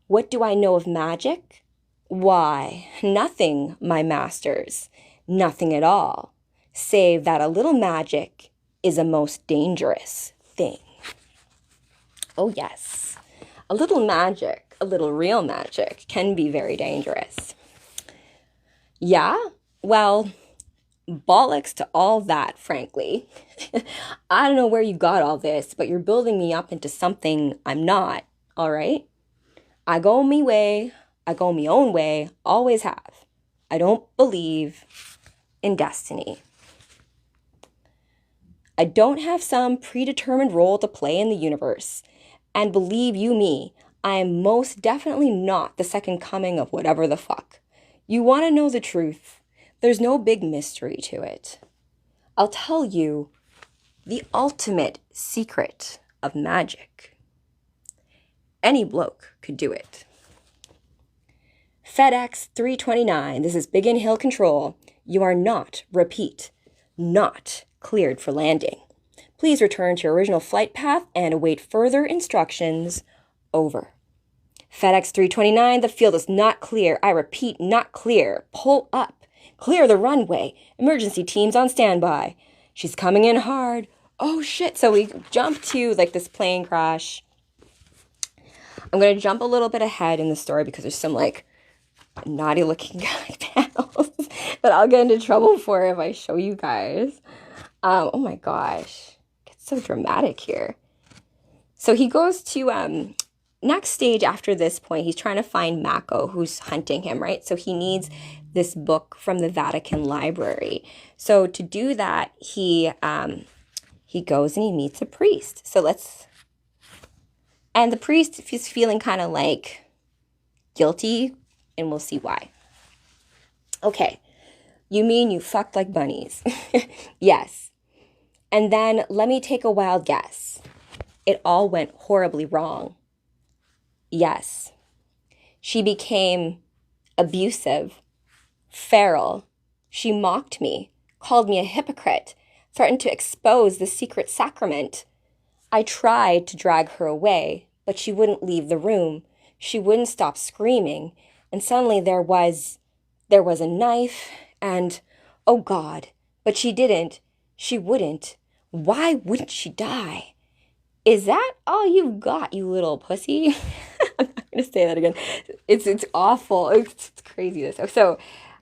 What do I know of magic? Why, nothing, my masters, nothing at all, save that a little magic is a most dangerous thing. Oh yes, a little magic, a little real magic can be very dangerous. Yeah, well, bollocks to all that, frankly. I don't know where you got all this, but you're building me up into something I'm not, all right? I go me way, I go me own way, always have. I don't believe in destiny. I don't have some predetermined role to play in the universe. And believe you me, I am most definitely not the second coming of whatever the fuck. You want to know the truth? There's no big mystery to it. I'll tell you the ultimate secret of magic. Any bloke could do it. FedEx 329, this is Biggin Hill Control. You are not, repeat, not cleared for landing. Please return to your original flight path and await further instructions. Over. FedEx 329, the field is not clear. I repeat, not clear. Pull up. Clear the runway. Emergency teams on standby. She's coming in hard. Oh shit. So we jump to like this plane crash. I'm going to jump a little bit ahead in the story because there's some like naughty looking guy panels that I'll get into trouble for if I show you guys. Oh my gosh. It's so dramatic here. So he goes to, next stage after this point, he's trying to find Mako, who's hunting him, right? So he needs this book from the Vatican Library. So to do that, he goes and he meets a priest. And the priest is feeling kind of like guilty, and we'll see why. Okay, you mean you fucked like bunnies? Yes. And then let me take a wild guess. It all went horribly wrong. Yes. She became abusive, feral. She mocked me, called me a hypocrite, threatened to expose the secret sacrament. I tried to drag her away, but she wouldn't leave the room. She wouldn't stop screaming. And suddenly there was a knife and, oh God, but she didn't. She wouldn't. Why wouldn't she die? Is that all you've got, you little pussy? I'm not going to say that again. It's awful. It's crazy. So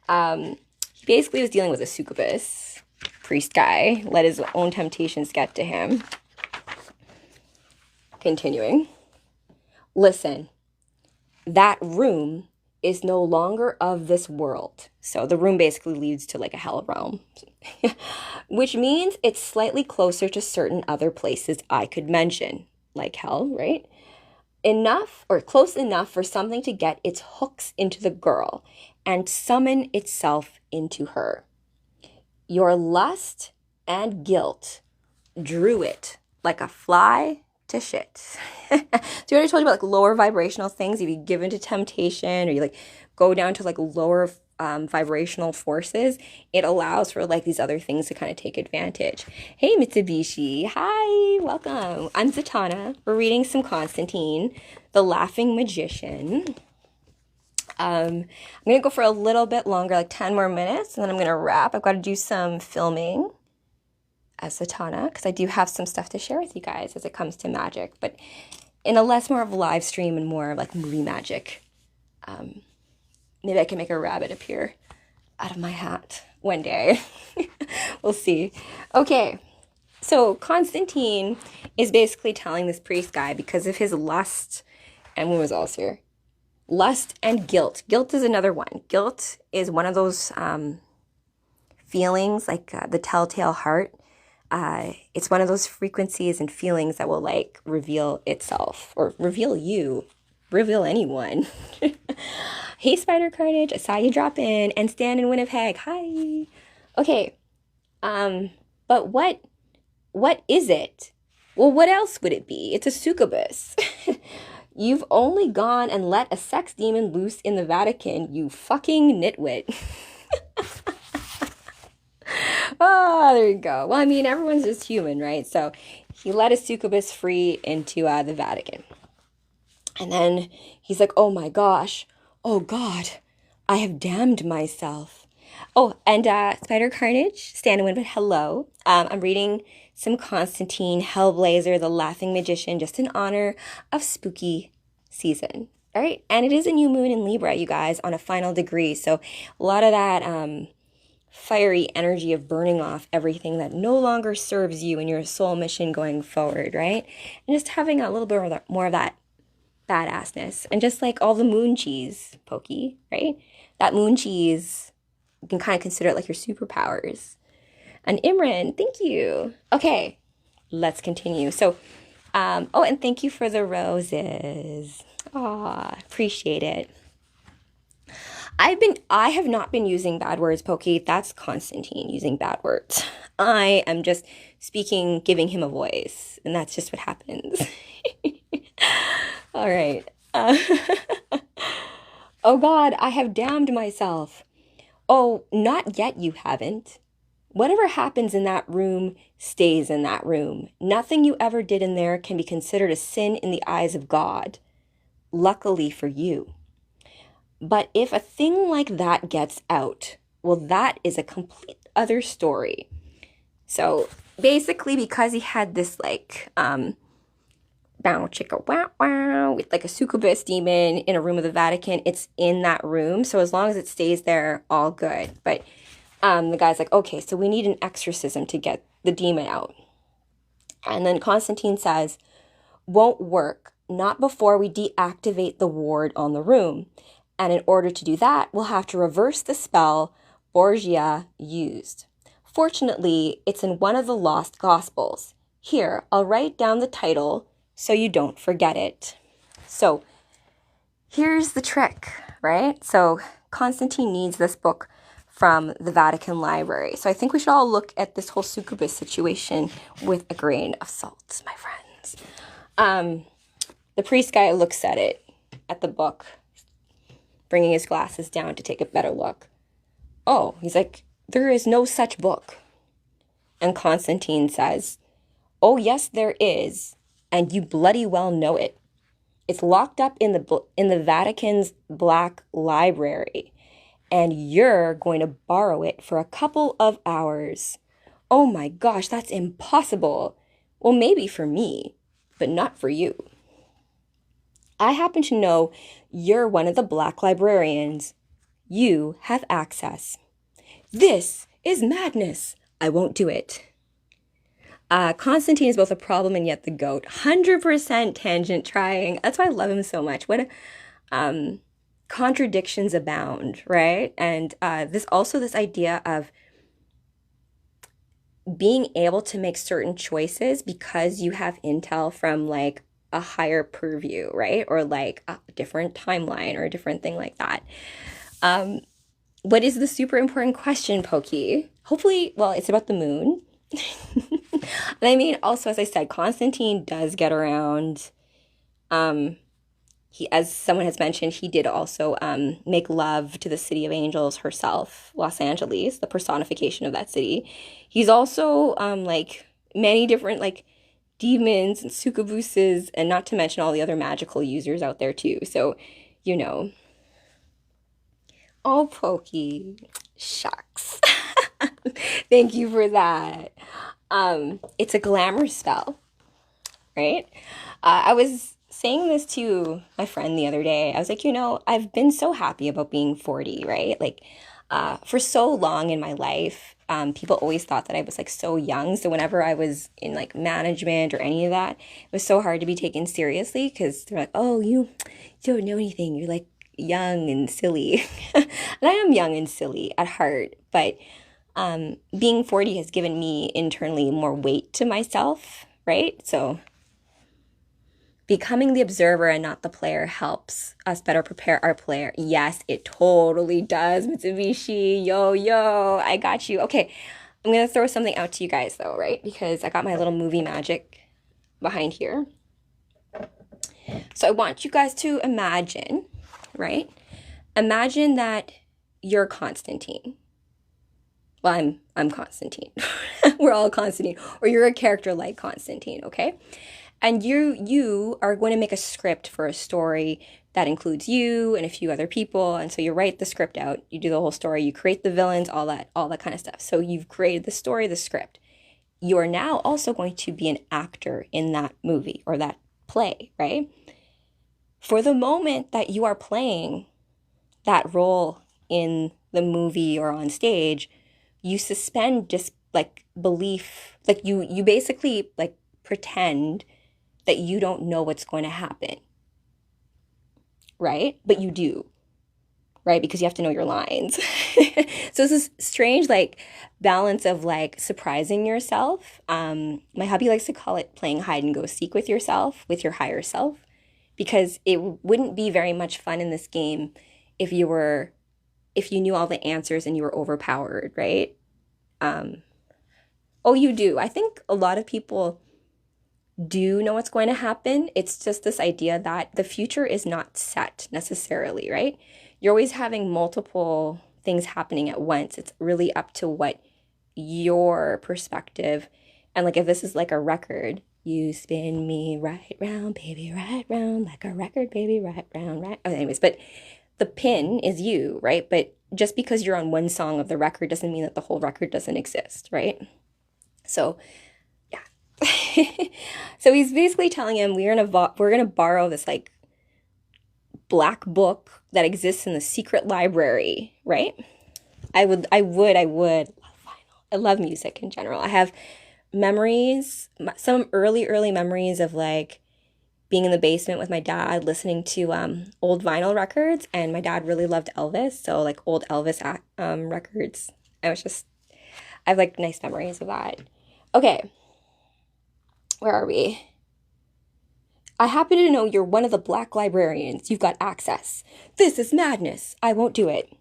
he basically was dealing with a succubus priest guy. Let his own temptations get to him. Continuing. Listen, that room is no longer of this world. So the room basically leads to like a hell realm, which means it's slightly closer to certain other places I could mention, like hell, right? Enough or close enough for something to get its hooks into the girl and summon itself into her. Your lust and guilt drew it like a fly to shit. So you already told you about like lower vibrational things. If you give into temptation or you like go down to like lower vibrational forces, it allows for like these other things to kind of take advantage. Hey Mitsubishi, hi, welcome. I'm Zatanna. We're reading some Constantine, the Laughing Magician. I'm gonna go for a little bit longer, like 10 more minutes, and then I'm gonna wrap. I've got to do some filming as Zatanna, because I do have some stuff to share with you guys as it comes to magic, but in a less more of a live stream and more like movie magic. Maybe I can make a rabbit appear out of my hat one day. We'll see. Okay, so Constantine is basically telling this priest guy because of his lust, and what was else here? Lust and guilt. Guilt is another one. Guilt is one of those feelings, like the telltale heart. It's one of those frequencies and feelings that will like reveal itself or reveal you, reveal anyone. Hey, Spider Carnage, I saw you drop in and stand in Winnipeg. Hi. Okay. But what is it? Well, what else would it be? It's a succubus. You've only gone and let a sex demon loose in the Vatican, you fucking nitwit. Oh, there you go. Well, I mean, everyone's just human, right? So he let a succubus free into the Vatican. And then he's like, oh my gosh. Oh God, I have damned myself. Oh, and Spider Carnage, stand and win, but hello. I'm reading some Constantine, Hellblazer, the Laughing Magician, just in honor of spooky season. All right, and it is a new moon in Libra, you guys, on a final degree. So a lot of that fiery energy of burning off everything that no longer serves you in your soul mission going forward, right? And just having a little bit more of that badassness. And just like all the moon cheese, Pokey, right? That moon cheese, you can kind of consider it like your superpowers. And Imran, thank you. Okay, let's continue. So, oh, and thank you for the roses. Aw, appreciate it. I have not been using bad words, Pokey. That's Constantine using bad words. I am just speaking, giving him a voice, and that's just what happens. All right. Oh God, I have damned myself. Oh, not yet you haven't. Whatever happens in that room stays in that room. Nothing you ever did in there can be considered a sin in the eyes of God. Luckily for you. But if a thing like that gets out, well, that is a complete other story. So basically, because he had this like bow chicka wow wow with like a succubus demon in a room of the Vatican, it's in that room. So as long as it stays there, all good. But the guy's like, okay, so we need an exorcism to get the demon out. And then Constantine says, won't work, not before we deactivate the ward on the room. And in order to do that, we'll have to reverse the spell Borgia used. Fortunately, it's in one of the lost gospels. Here, I'll write down the title so you don't forget it. So here's the trick, right? So Constantine needs this book from the Vatican Library. So I think we should all look at this whole succubus situation with a grain of salt, my friends. The priest guy looks at it, at the book, bringing his glasses down to take a better look. Oh, he's like, there is no such book. And Constantine says, oh, yes, there is, and you bloody well know it. It's locked up in the Vatican's Black Library, and you're going to borrow it for a couple of hours. Oh my gosh, that's impossible. Well, maybe for me, but not for you. I happen to know you're one of the Black librarians. You have access. This is madness. I won't do it. Constantine is both a problem and yet the goat. 100% tangent trying. That's why I love him so much. What contradictions abound, right? And this idea of being able to make certain choices because you have intel from like a higher purview, right? Or like a different timeline or a different thing like that. What is the super important question, Pokey? Hopefully, well, it's about the moon. And I mean, also, as I said, Constantine does get around. He, as someone has mentioned, he did also make love to the city of angels herself, Los Angeles, the personification of that city. He's also like many different like demons and succubuses, and not to mention all the other magical users out there too. So, you know. Oh, Pokey. Shucks. Thank you for that. It's a glamour spell, right? I was saying this to my friend the other day. I was like, I've been so happy about being 40, right? Like, for so long in my life, people always thought that I was like so young. So whenever I was in like management or any of that, it was so hard to be taken seriously because they're like, oh, you don't know anything. You're like young and silly. And I am young and silly at heart, but being 40 has given me internally more weight to myself, right? So becoming the observer and not the player helps us better prepare our player. Yes, it totally does, Mitsubishi. Yo, I got you. Okay, I'm going to throw something out to you guys, though, right? Because I got my little movie magic behind here. So I want you guys to imagine, right? Imagine that you're Constantine. Well, I'm Constantine. We're all Constantine. Or you're a character like Constantine, okay? And you are going to make a script for a story that includes you and a few other people. And so you write the script out, you do the whole story, you create the villains, all that kind of stuff. So you've created the story, the script. You are now also going to be an actor in that movie or that play, right? For the moment that you are playing that role in the movie or on stage, you suspend just like belief, like you basically like pretend that you don't know what's going to happen. right? But you do, right? Because you have to know your lines. So it's this strange like balance of like surprising yourself. My hubby likes to call it playing hide and go seek with yourself, with your higher self, because it wouldn't be very much fun in this game if you knew all the answers and you were overpowered, right? Oh, you do. I think a lot of people do know what's going to happen. It's just this idea that the future is not set necessarily, right? You're always having multiple things happening at once. It's really up to what your perspective, and like if this is like a record, you spin me right round, baby, right round, like a record, baby, right round, right. Oh, anyways, but the pin is you, right? But just because you're on one song of the record doesn't mean that the whole record doesn't exist, right? So so he's basically telling him we're gonna borrow this like black book that exists in the secret library, right? I would love vinyl. I love music in general. I have memories, some early memories of like being in the basement with my dad listening to old vinyl records, and my dad really loved Elvis, so like old Elvis records. I have like nice memories of that. Okay. Where are we? I happen to know you're one of the black librarians. You've got access. This is madness. I won't do it.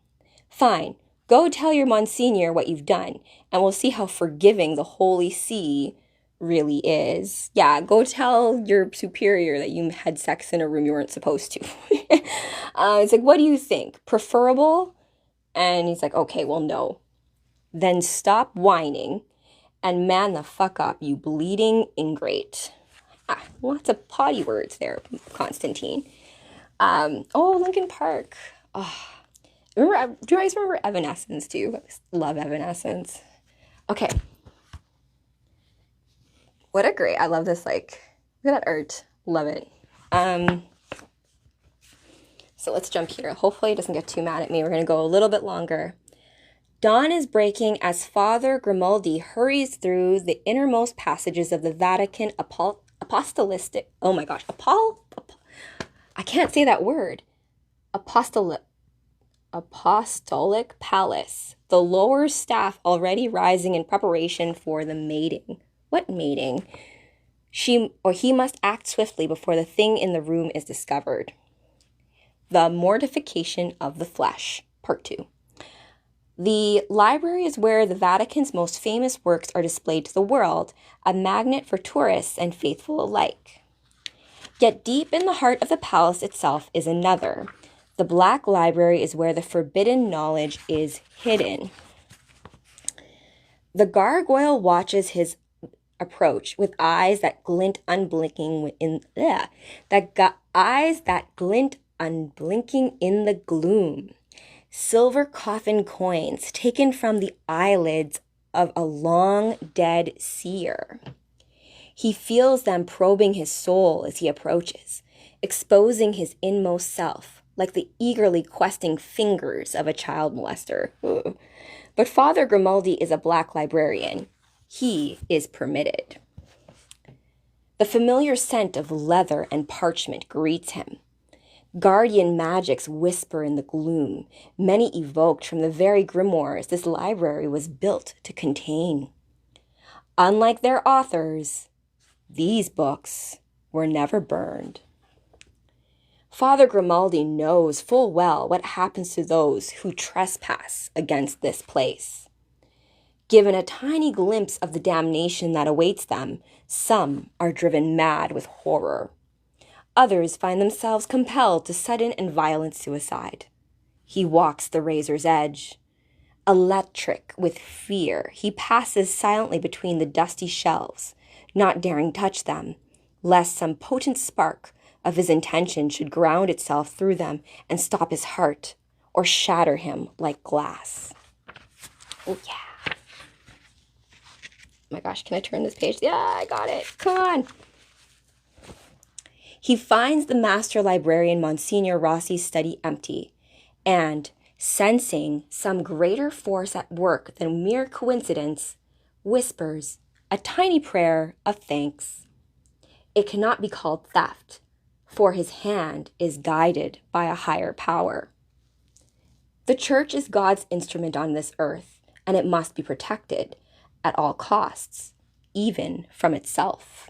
Fine. Go tell your Monsignor what you've done, and we'll see how forgiving the Holy See really is. Yeah, go tell your superior that you had sex in a room you weren't supposed to. It's like, what do you think? Preferable? And he's like, okay, well, no. Then stop whining and man the fuck up, you bleeding ingrate. Lots of potty words there, Constantine. Lincoln Park. Oh, do you guys remember Evanescence too? I love Evanescence. Okay. I love this, like, look at that art. Love it. So let's jump here. Hopefully it doesn't get too mad at me. We're going to go a little bit longer. Dawn is breaking as Father Grimaldi hurries through the innermost passages of the Vatican apostolic. Oh my gosh, I can't say that word. Apostolic palace. The lower staff already rising in preparation for the mating. What mating? He must act swiftly before the thing in the room is discovered. The mortification of the flesh, part 2. The library is where the Vatican's most famous works are displayed to the world, a magnet for tourists and faithful alike. Yet deep in the heart of the palace itself is another. The Black Library is where the forbidden knowledge is hidden. The gargoyle watches his approach with eyes that glint unblinking unblinking in the gloom. Silver coffin coins taken from the eyelids of a long dead seer. He feels them probing his soul as he approaches, exposing his inmost self, like the eagerly questing fingers of a child molester. Ugh. But Father Grimaldi is a black librarian. He is permitted. The familiar scent of leather and parchment greets him. Guardian magics whisper in the gloom, many evoked from the very grimoires this library was built to contain. Unlike their authors, these books were never burned. Father Grimaldi knows full well what happens to those who trespass against this place. Given a tiny glimpse of the damnation that awaits them, some are driven mad with horror. Others find themselves compelled to sudden and violent suicide. He walks the razor's edge. Electric with fear, he passes silently between the dusty shelves, not daring touch them, lest some potent spark of his intention should ground itself through them and stop his heart or shatter him like glass. Oh, yeah. Oh my gosh, can I turn this page? Yeah, I got it. Come on. He finds the master librarian Monsignor Rossi's study empty, and, sensing some greater force at work than mere coincidence, whispers a tiny prayer of thanks. It cannot be called theft, for his hand is guided by a higher power. The church is God's instrument on this earth, and it must be protected at all costs, even from itself.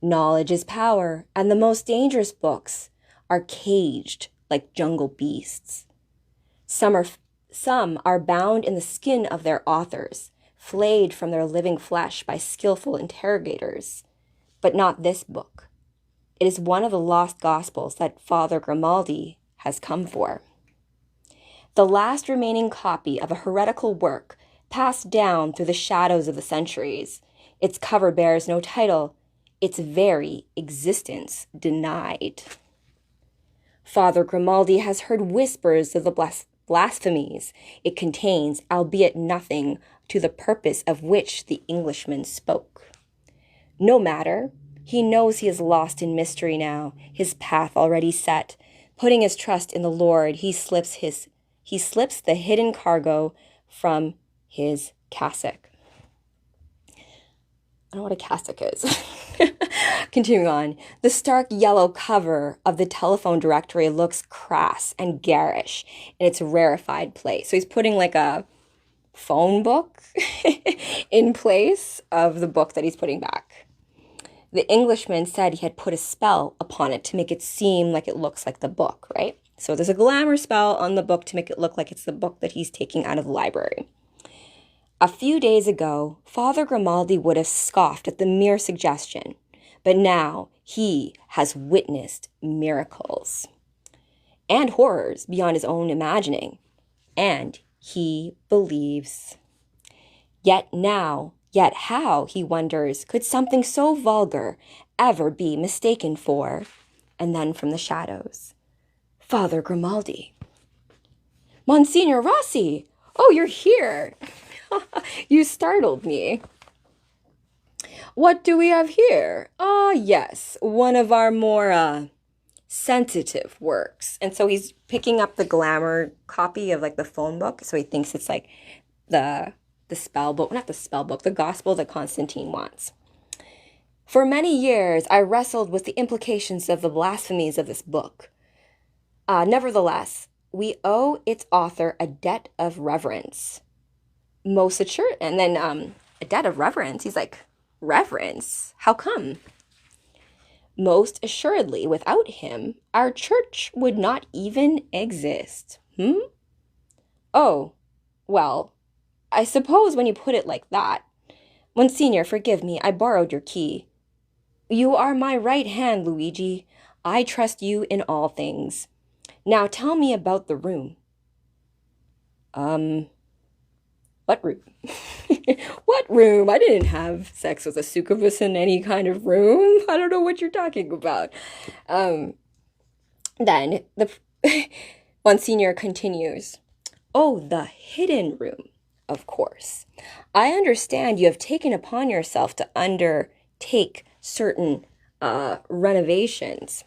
Knowledge is power, and the most dangerous books are caged like jungle beasts. Some are bound in the skin of their authors, flayed from their living flesh by skillful interrogators. But not this book. It is one of the lost gospels that Father Grimaldi has come for. The last remaining copy of a heretical work passed down through the shadows of the centuries. Its cover bears no title, its very existence denied. Father Grimaldi has heard whispers of the blasphemies it contains, albeit nothing to the purpose of which the Englishman spoke. No matter, he knows he is lost in mystery now, his path already set. Putting his trust in the Lord, he slips the hidden cargo from his cassock. I don't know what a cassock is. Continuing on, the stark yellow cover of the telephone directory looks crass and garish in its rarefied place. So he's putting like a phone book in place of the book that he's putting back. The Englishman said he had put a spell upon it to make it seem like it looks like the book, right? So there's a glamour spell on the book to make it look like it's the book that he's taking out of the library. A few days ago, Father Grimaldi would have scoffed at the mere suggestion, but now he has witnessed miracles and horrors beyond his own imagining, and he believes. Yet how, he wonders, could something so vulgar ever be mistaken for? And then from the shadows, Father Grimaldi. Monsignor Rossi! Oh, you're here! You startled me. What do we have here? Ah, yes, one of our more sensitive works. And so he's picking up the glamour copy of like the phone book. So he thinks it's like the spell book, not the spell book, the gospel that Constantine wants. For many years, I wrestled with the implications of the blasphemies of this book. Nevertheless, we owe its author a debt of reverence. Most assured, and then a debt of reverence. He's like, reverence? How come? Most assuredly, without him, our church would not even exist. Oh, well, I suppose when you put it like that. Monsignor, forgive me, I borrowed your key. You are my right hand, Luigi. I trust you in all things. Now tell me about the room. What room? What room? I didn't have sex with a succubus in any kind of room. I don't know what you're talking about. Then the Monsignor continues. Oh, the hidden room, of course. I understand you have taken upon yourself to undertake certain renovations.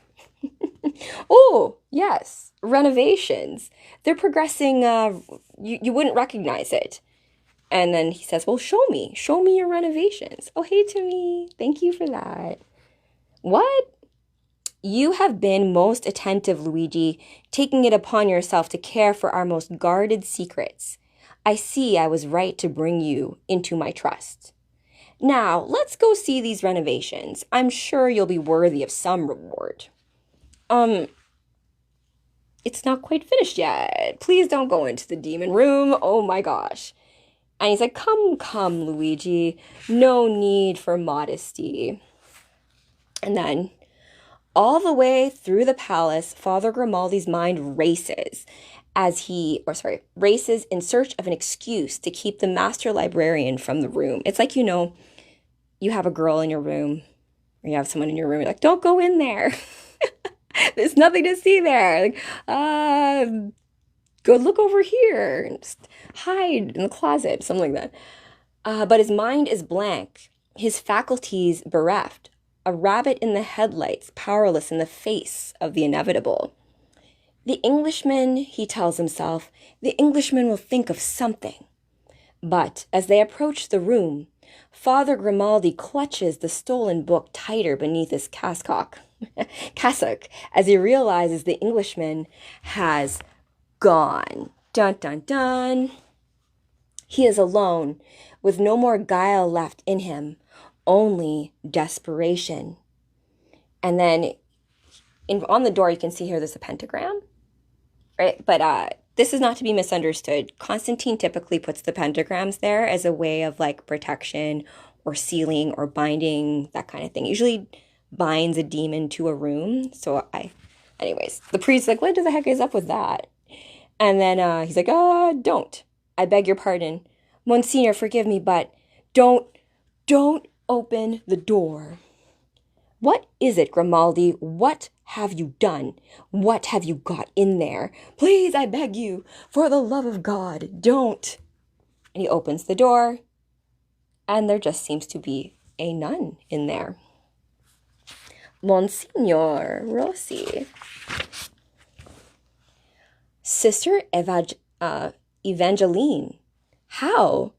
Oh, yes, renovations. They're progressing. You wouldn't recognize it. And then he says, well, show me your renovations. Oh, hey, Timmy. Thank you for that. What? You have been most attentive, Luigi, taking it upon yourself to care for our most guarded secrets. I see I was right to bring you into my trust. Now, let's go see these renovations. I'm sure you'll be worthy of some reward. It's not quite finished yet. Please don't go into the demon room. Oh my gosh. And he's like, come, Luigi. No need for modesty. And then all the way through the palace, Father Grimaldi's mind races races in search of an excuse to keep the master librarian from the room. It's like, you have a girl in your room, or you have someone in your room, you're like, don't go in there. There's nothing to see there. Like, go look over here and just hide in the closet, something like that. But his mind is blank, his faculties bereft, a rabbit in the headlights, powerless in the face of the inevitable. The Englishman, he tells himself, the Englishman will think of something. But as they approach the room, Father Grimaldi clutches the stolen book tighter beneath his cassock as he realizes the Englishman has gone. Dun dun dun. He is alone, with no more guile left in him, only desperation. And then on the door, you can see here there's a pentagram, right? But this is not to be misunderstood. Constantine typically puts the pentagrams there as a way of like protection or sealing or binding, that kind of thing. Usually binds a demon to a room. Anyways, the priest's like, what the heck is up with that? And then he's like, don't. I beg your pardon. Monsignor, forgive me, but don't open the door. What is it, Grimaldi? What have you done? What have you got in there? Please, I beg you, for the love of God, don't. And he opens the door, and there just seems to be a nun in there. Monsignor Rossi. Sister Evangeline, how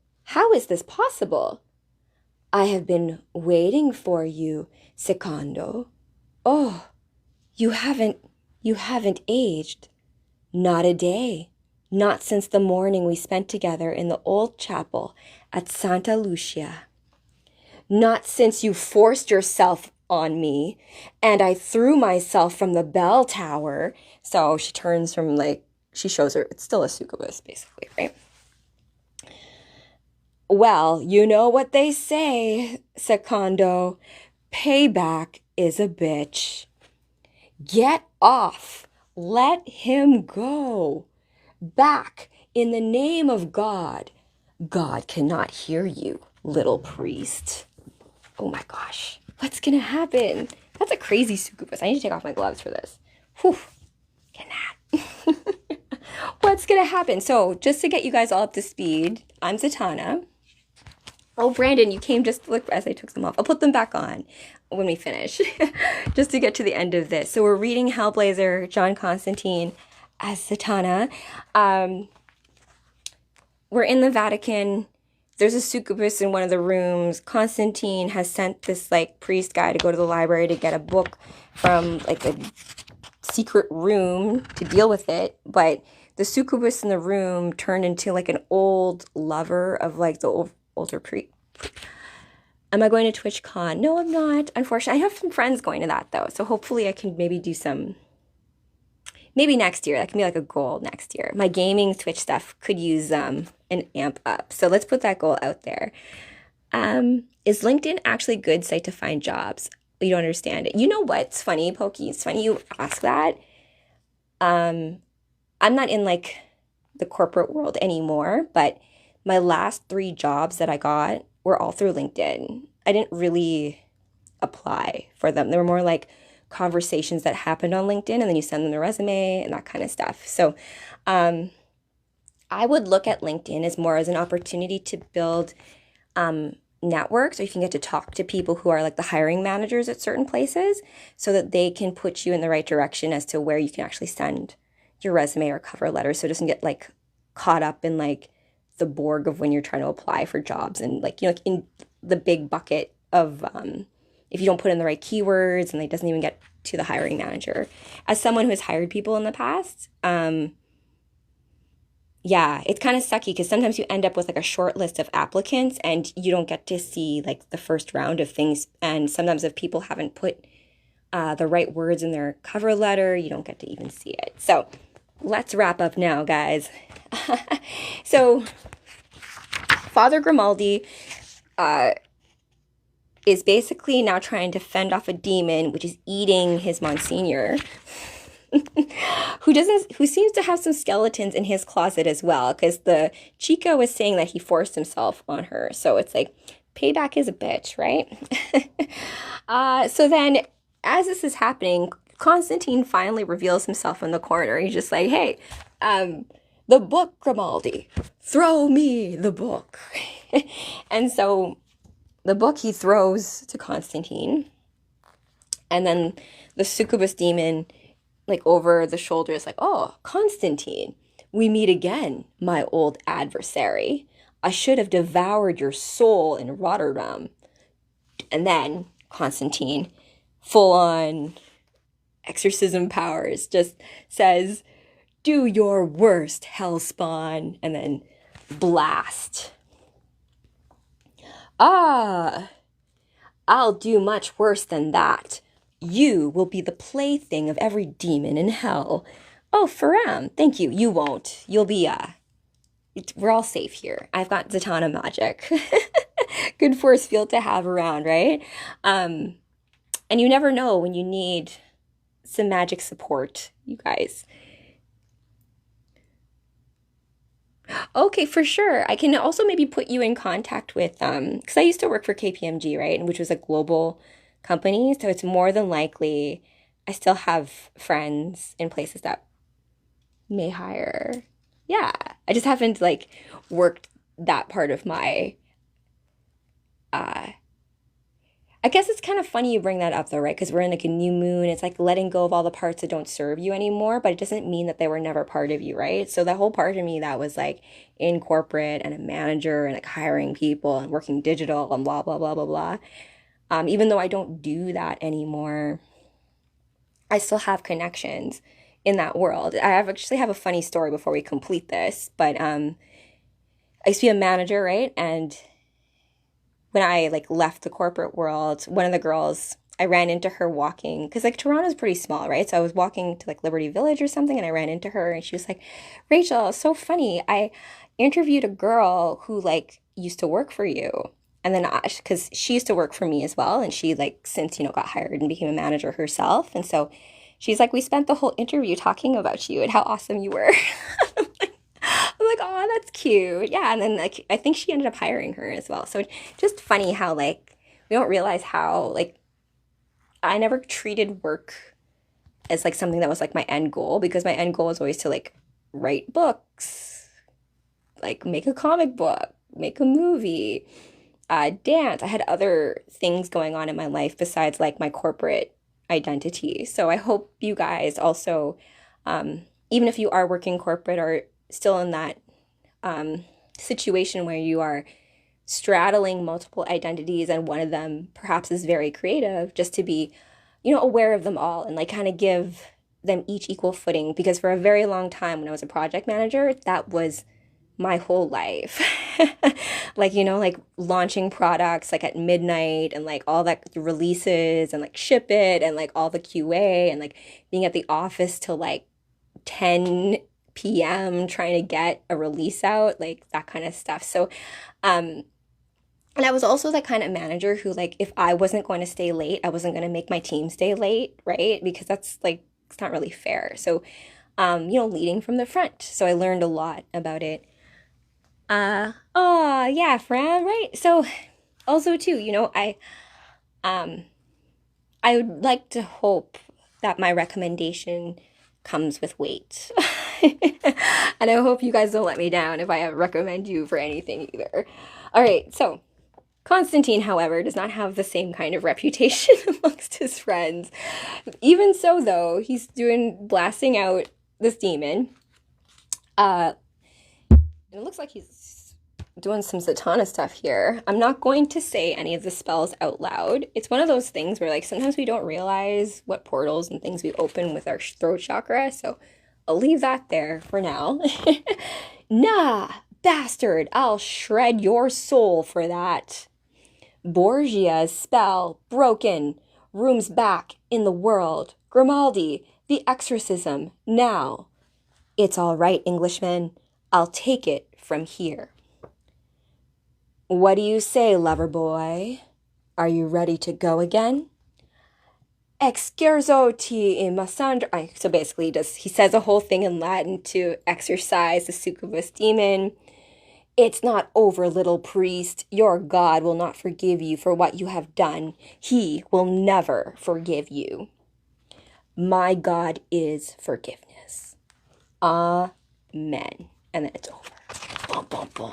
is this possible? I have been waiting for you, Secondo. Oh, you haven't aged. Not a day. Not since the morning we spent together in the old chapel at Santa Lucia. Not since you forced yourself on me and I threw myself from the bell tower. So she turns from she shows her, it's still a succubus basically, right? Well, you know what they say, Secondo. Payback is a bitch. Get off. Let him go. Back in the name of God. God cannot hear you, little priest. Oh my gosh. What's going to happen? That's a crazy succubus. I need to take off my gloves for this. Whew. Get that. What's going to happen? So just to get you guys all up to speed, I'm Zatanna. Oh, Brandon, you came just to look as I took them off. I'll put them back on when we finish, just to get to the end of this. So we're reading Hellblazer, John Constantine as Zatanna. We're in the Vatican. There's a succubus in one of the rooms. Constantine has sent this priest guy to go to the library to get a book from a secret room to deal with it. But the succubus in the room turned into an old lover of the older priest. Am I going to TwitchCon? No, I'm not. Unfortunately, I have some friends going to that though. So hopefully I can maybe do maybe next year. That can be a goal next year. My gaming Twitch stuff could use an amp up. So let's put that goal out there. Is LinkedIn actually a good site to find jobs? You don't understand it. You know what's funny, Pokey? It's funny you ask that. I'm not in the corporate world anymore, but my last 3 jobs that I got were all through LinkedIn. I didn't really apply for them. They were more conversations that happened on LinkedIn, and then you send them the resume and that kind of stuff. So I would look at LinkedIn as more as an opportunity to build networks, or you can get to talk to people who are the hiring managers at certain places so that they can put you in the right direction as to where you can actually send your resume or cover letter, so it doesn't get caught up in the Borg of when you're trying to apply for jobs and in the big bucket of if you don't put in the right keywords and it doesn't even get to the hiring manager. As someone who has hired people in the past, yeah, it's kind of sucky because sometimes you end up with a short list of applicants and you don't get to see the first round of things. And sometimes if people haven't put the right words in their cover letter, you don't get to even see it. So let's wrap up now, guys. So Father Grimaldi is basically now trying to fend off a demon, which is eating his Monsignor, who seems to have some skeletons in his closet as well, because the Chica was saying that he forced himself on her. So it's payback is a bitch, right? So then, as this is happening, Constantine finally reveals himself in the corner. He's just hey, the book, Grimaldi, throw me the book. And so the book he throws to Constantine, and then the succubus demon, over the shoulder is oh, Constantine, we meet again, my old adversary. I should have devoured your soul in Rotterdam. And then Constantine, full on exorcism powers, just says, do your worst, hellspawn, and then blast. Ah, I'll do much worse than that. You will be the plaything of every demon in hell. Oh, Faram, thank you. You won't. You'll be, we're all safe here. I've got Zatanna magic. Good force field to have around, right? And you never know when you need some magic support, you guys. Okay, for sure. I can also maybe put you in contact with because I used to work for KPMG, right? Which was a global company, so it's more than likely I still have friends in places that may hire. Yeah, I just haven't like worked that part of my uh I guess it's kind of funny you bring that up though, right? Because we're in like a new moon. It's like letting go of all the parts that don't serve you anymore, but it doesn't mean that they were never part of you, right? So that whole part of me that was like in corporate and a manager and like hiring people and working digital and blah, blah, blah, blah, blah. Even though I don't do that anymore, I still have connections in that world. Actually have a funny story before we complete this, but I used to be a manager, right? And when I like left the corporate world, one of the girls, I ran into her walking because like Toronto's pretty small, right? So I was walking to like Liberty Village or something and I ran into her and she was like, Rachel, it's so funny. I interviewed a girl who like used to work for you. And then because she used to work for me as well. And she like since, got hired and became a manager herself. And so she's like, we spent the whole interview talking about you and how awesome you were. I'm like, oh, that's cute. Yeah. And then like I think she ended up hiring her as well. So just funny how like we don't realize how like I never treated work as like something that was like my end goal because my end goal was always to like write books, like make a comic book, make a movie, dance. I had other things going on in my life besides like my corporate identity. So I hope you guys also, even if you are working corporate or still in that situation where you are straddling multiple identities and one of them perhaps is very creative, just to be, aware of them all and like kind of give them each equal footing. Because for a very long time when I was a project manager, that was my whole life. Like, like launching products like at midnight and like all that releases and like ship it and like all the QA and like being at the office till like 10 p.m. trying to get a release out, like that kind of stuff. So, and I was also that kind of manager who, like, if I wasn't going to stay late, I wasn't going to make my team stay late, right? Because that's like, it's not really fair. So, leading from the front. So I learned a lot about it. Oh, yeah, Fran, right? So also too, I would like to hope that my recommendation comes with weight. And I hope you guys don't let me down if I recommend you for anything either. All right, so Constantine, however, does not have the same kind of reputation amongst his friends. Even so, though, he's blasting out this demon. It looks like he's doing some Zatanna stuff here. I'm not going to say any of the spells out loud. It's one of those things where, like, sometimes we don't realize what portals and things we open with our throat chakra, so I'll leave that there for now. Nah, bastard, I'll shred your soul for that. Borgia's spell broken. Rooms back in the world. Grimaldi, the exorcism, now. It's all right, Englishman. I'll take it from here. What do you say, lover boy? Are you ready to go again? Excerzo ti masandra. So basically, he says a whole thing in Latin to exorcise the succubus demon. It's not over, little priest. Your God will not forgive you for what you have done. He will never forgive you. My God is forgiveness. Amen. And then it's over. Bum, bum, bum.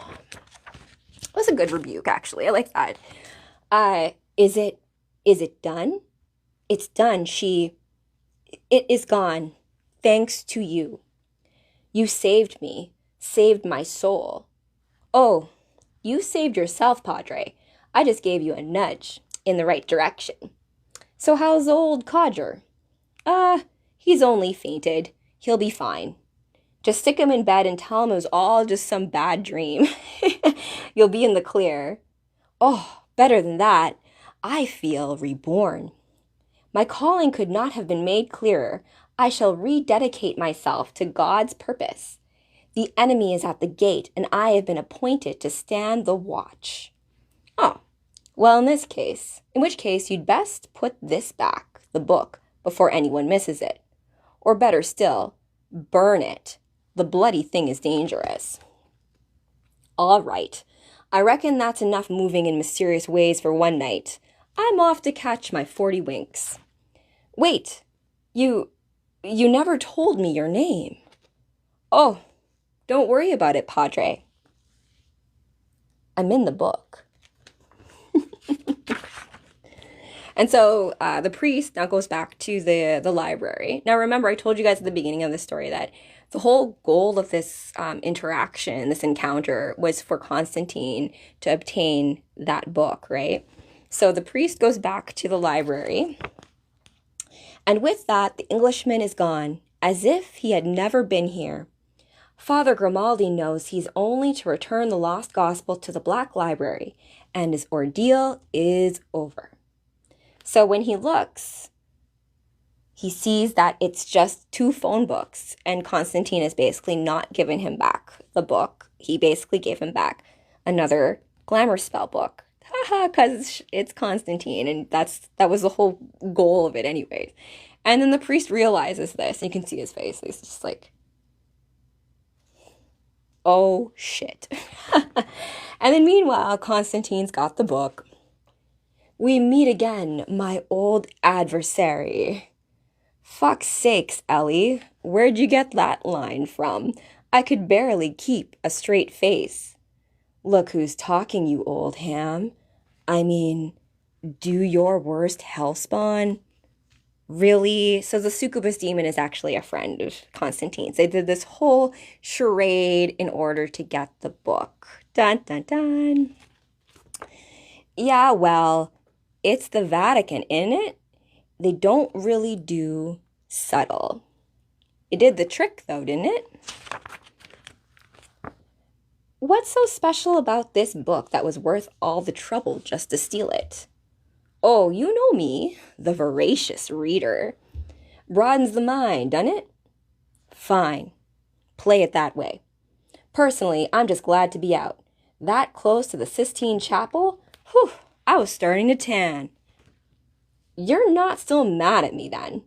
It was a good rebuke, actually. I like that. Is it done? It's done. It is gone. Thanks to you. You saved me, saved my soul. Oh, You saved yourself, Padre. I just gave you a nudge in the right direction. So how's old Codger? He's only fainted. He'll be fine. Just stick him in bed and tell him it was all just some bad dream. You'll be in the clear. Oh, better than that. I feel reborn. My calling could not have been made clearer. I shall rededicate myself to God's purpose. The enemy is at the gate, and I have been appointed to stand the watch. Oh, well, in which case you'd best put this back, the book, before anyone misses it. Or better still, burn it. The bloody thing is dangerous. All right. I reckon that's enough moving in mysterious ways for one night. I'm off to catch my 40 winks. Wait, you never told me your name. Oh, don't worry about it, Padre. I'm in the book. And so the priest now goes back to the library. Now, remember, I told you guys at the beginning of the story that the whole goal of this interaction, this encounter, was for Constantine to obtain that book, right? So the priest goes back to the library. And with that, the Englishman is gone, as if he had never been here. Father Grimaldi knows he's only to return the lost gospel to the Black Library, and his ordeal is over. So when he looks, he sees that it's just 2 phone books, and Constantine has basically not given him back the book. He basically gave him back another glamour spell book. Haha, because it's Constantine, and that was the whole goal of it anyways. And then the priest realizes this, and you can see his face. He's just like, oh shit. And then meanwhile, Constantine's got the book. We meet again, my old adversary. Fuck's sakes, Ellie. Where'd you get that line from? I could barely keep a straight face. Look who's talking, you old ham. I mean, do your worst hellspawn? Really? So the succubus demon is actually a friend of Constantine's. They did this whole charade in order to get the book. Dun, dun, dun. Yeah, well, it's the Vatican, isn't it? They don't really do subtle. It did the trick, though, didn't it? What's so special about this book that was worth all the trouble just to steal it? Oh, you know me, the voracious reader. Broadens the mind, doesn't it? Fine. Play it that way. Personally, I'm just glad to be out. That close to the Sistine Chapel? Whew, I was starting to tan. You're not still mad at me, then?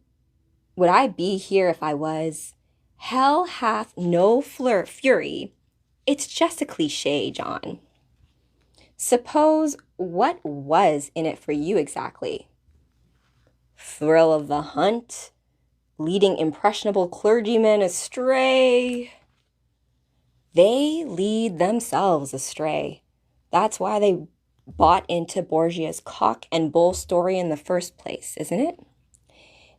Would I be here if I was? Hell hath no fury. It's just a cliche, John. Suppose what was in it for you exactly? Thrill of the hunt? Leading impressionable clergymen astray? They lead themselves astray. That's why they bought into Borgia's cock and bull story in the first place, isn't it?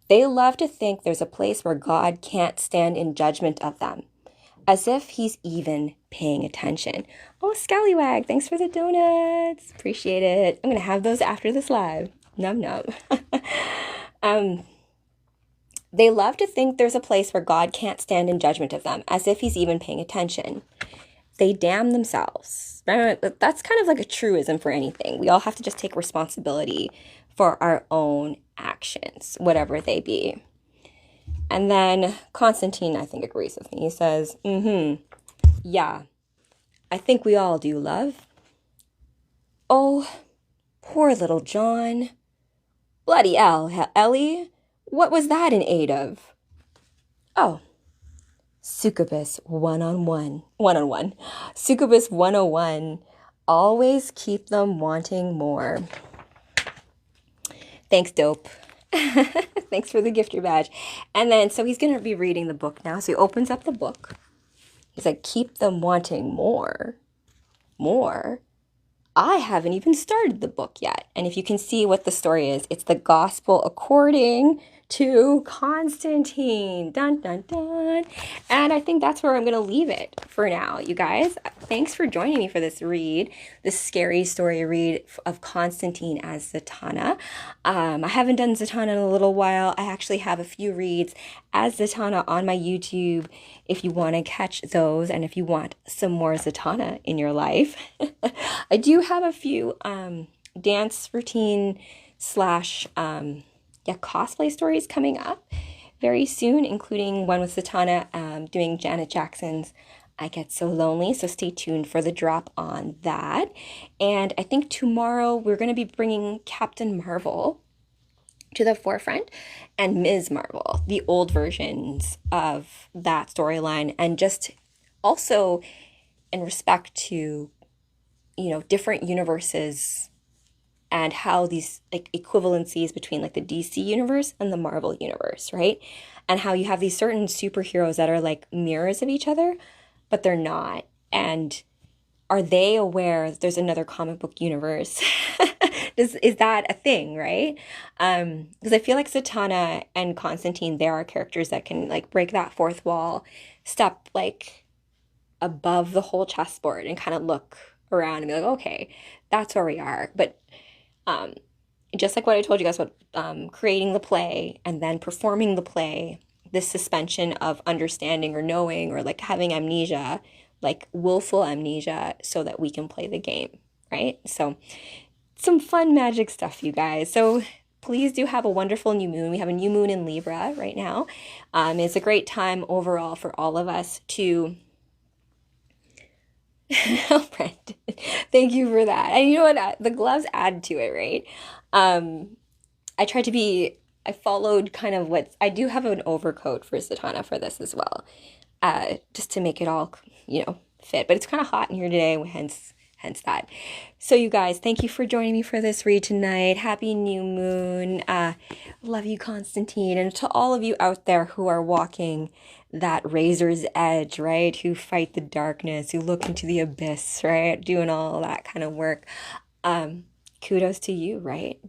They love to think there's a place where God can't stand in judgment of them, as if he's even paying attention. Oh, Scallywag, thanks for the donuts. Appreciate it. I'm going to have those after this live. Num num. They love to think there's a place where God can't stand in judgment of them, as if he's even paying attention. They damn themselves. That's kind of like a truism for anything. We all have to just take responsibility for our own actions, whatever they be. And then Constantine, I think, agrees with me. He says, yeah, I think we all do, love. Oh, poor little John. Bloody Ellie, what was that in aid of? Oh, Succubus 101. Succubus 101. Always keep them wanting more. Thanks, dope. Thanks for the gifter badge. And then, so he's going to be reading the book now. So he opens up the book. He's like, keep them wanting more. More? I haven't even started the book yet. And if you can see what the story is, it's the gospel according to Constantine. Dun, dun, dun. And I think that's where I'm going to leave it for now, you guys. Thanks for joining me for this read, this scary story read of Constantine as Zatanna. I haven't done Zatanna in a little while. I actually have a few reads as Zatanna on my YouTube if you want to catch those and if you want some more Zatanna in your life. I do have a few dance routine slash cosplay stories coming up very soon, including one with Zatanna doing Janet Jackson's I Get So Lonely, so stay tuned for the drop on that. And I think tomorrow we're going to be bringing Captain Marvel to the forefront and Ms. Marvel, the old versions of that storyline, and just also in respect to, different universes and how these like equivalencies between like the DC universe and the Marvel universe, right? And how you have these certain superheroes that are like mirrors of each other, but they're not. And are they aware that there's another comic book universe? Is that a thing, right? Because I feel like Zatanna and Constantine, they are characters that can like break that fourth wall, step like above the whole chessboard and kind of look around and be like, okay, that's where we are. But just like what I told you guys about creating the play and then performing the play, this suspension of understanding or knowing or like having amnesia, like willful amnesia, so that we can play the game, right? So some fun magic stuff, you guys. So please do have a wonderful new moon. We have a new moon in Libra right now. It's a great time overall for all of us to oh, Brent. Thank you for that. And you know what? The gloves add to it, right? I followed kind of I do have an overcoat for Zatanna for this as well, just to make it all, fit. But it's kind of hot in here today, hence that. So you guys, thank you for joining me for this read tonight. Happy new moon. Love you, Constantine. And to all of you out there who are walking that razor's edge, right? Who fight the darkness, who look into the abyss, right? Doing all that kind of work. Kudos to you, right?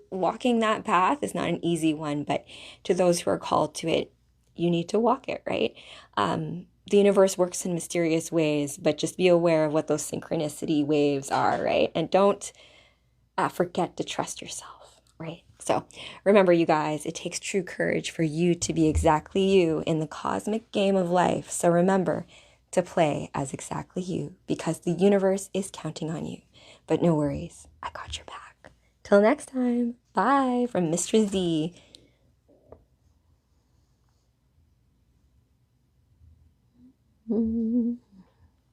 Walking that path is not an easy one, but to those who are called to it, you need to walk it, right? The universe works in mysterious ways, but just be aware of what those synchronicity waves are, right? And don't forget to trust yourself, right? So remember, you guys, it takes true courage for you to be exactly you in the cosmic game of life. So remember to play as exactly you, because the universe is counting on you. But no worries, I got your back. Till next time, bye from Mr. Z. Mm-hmm.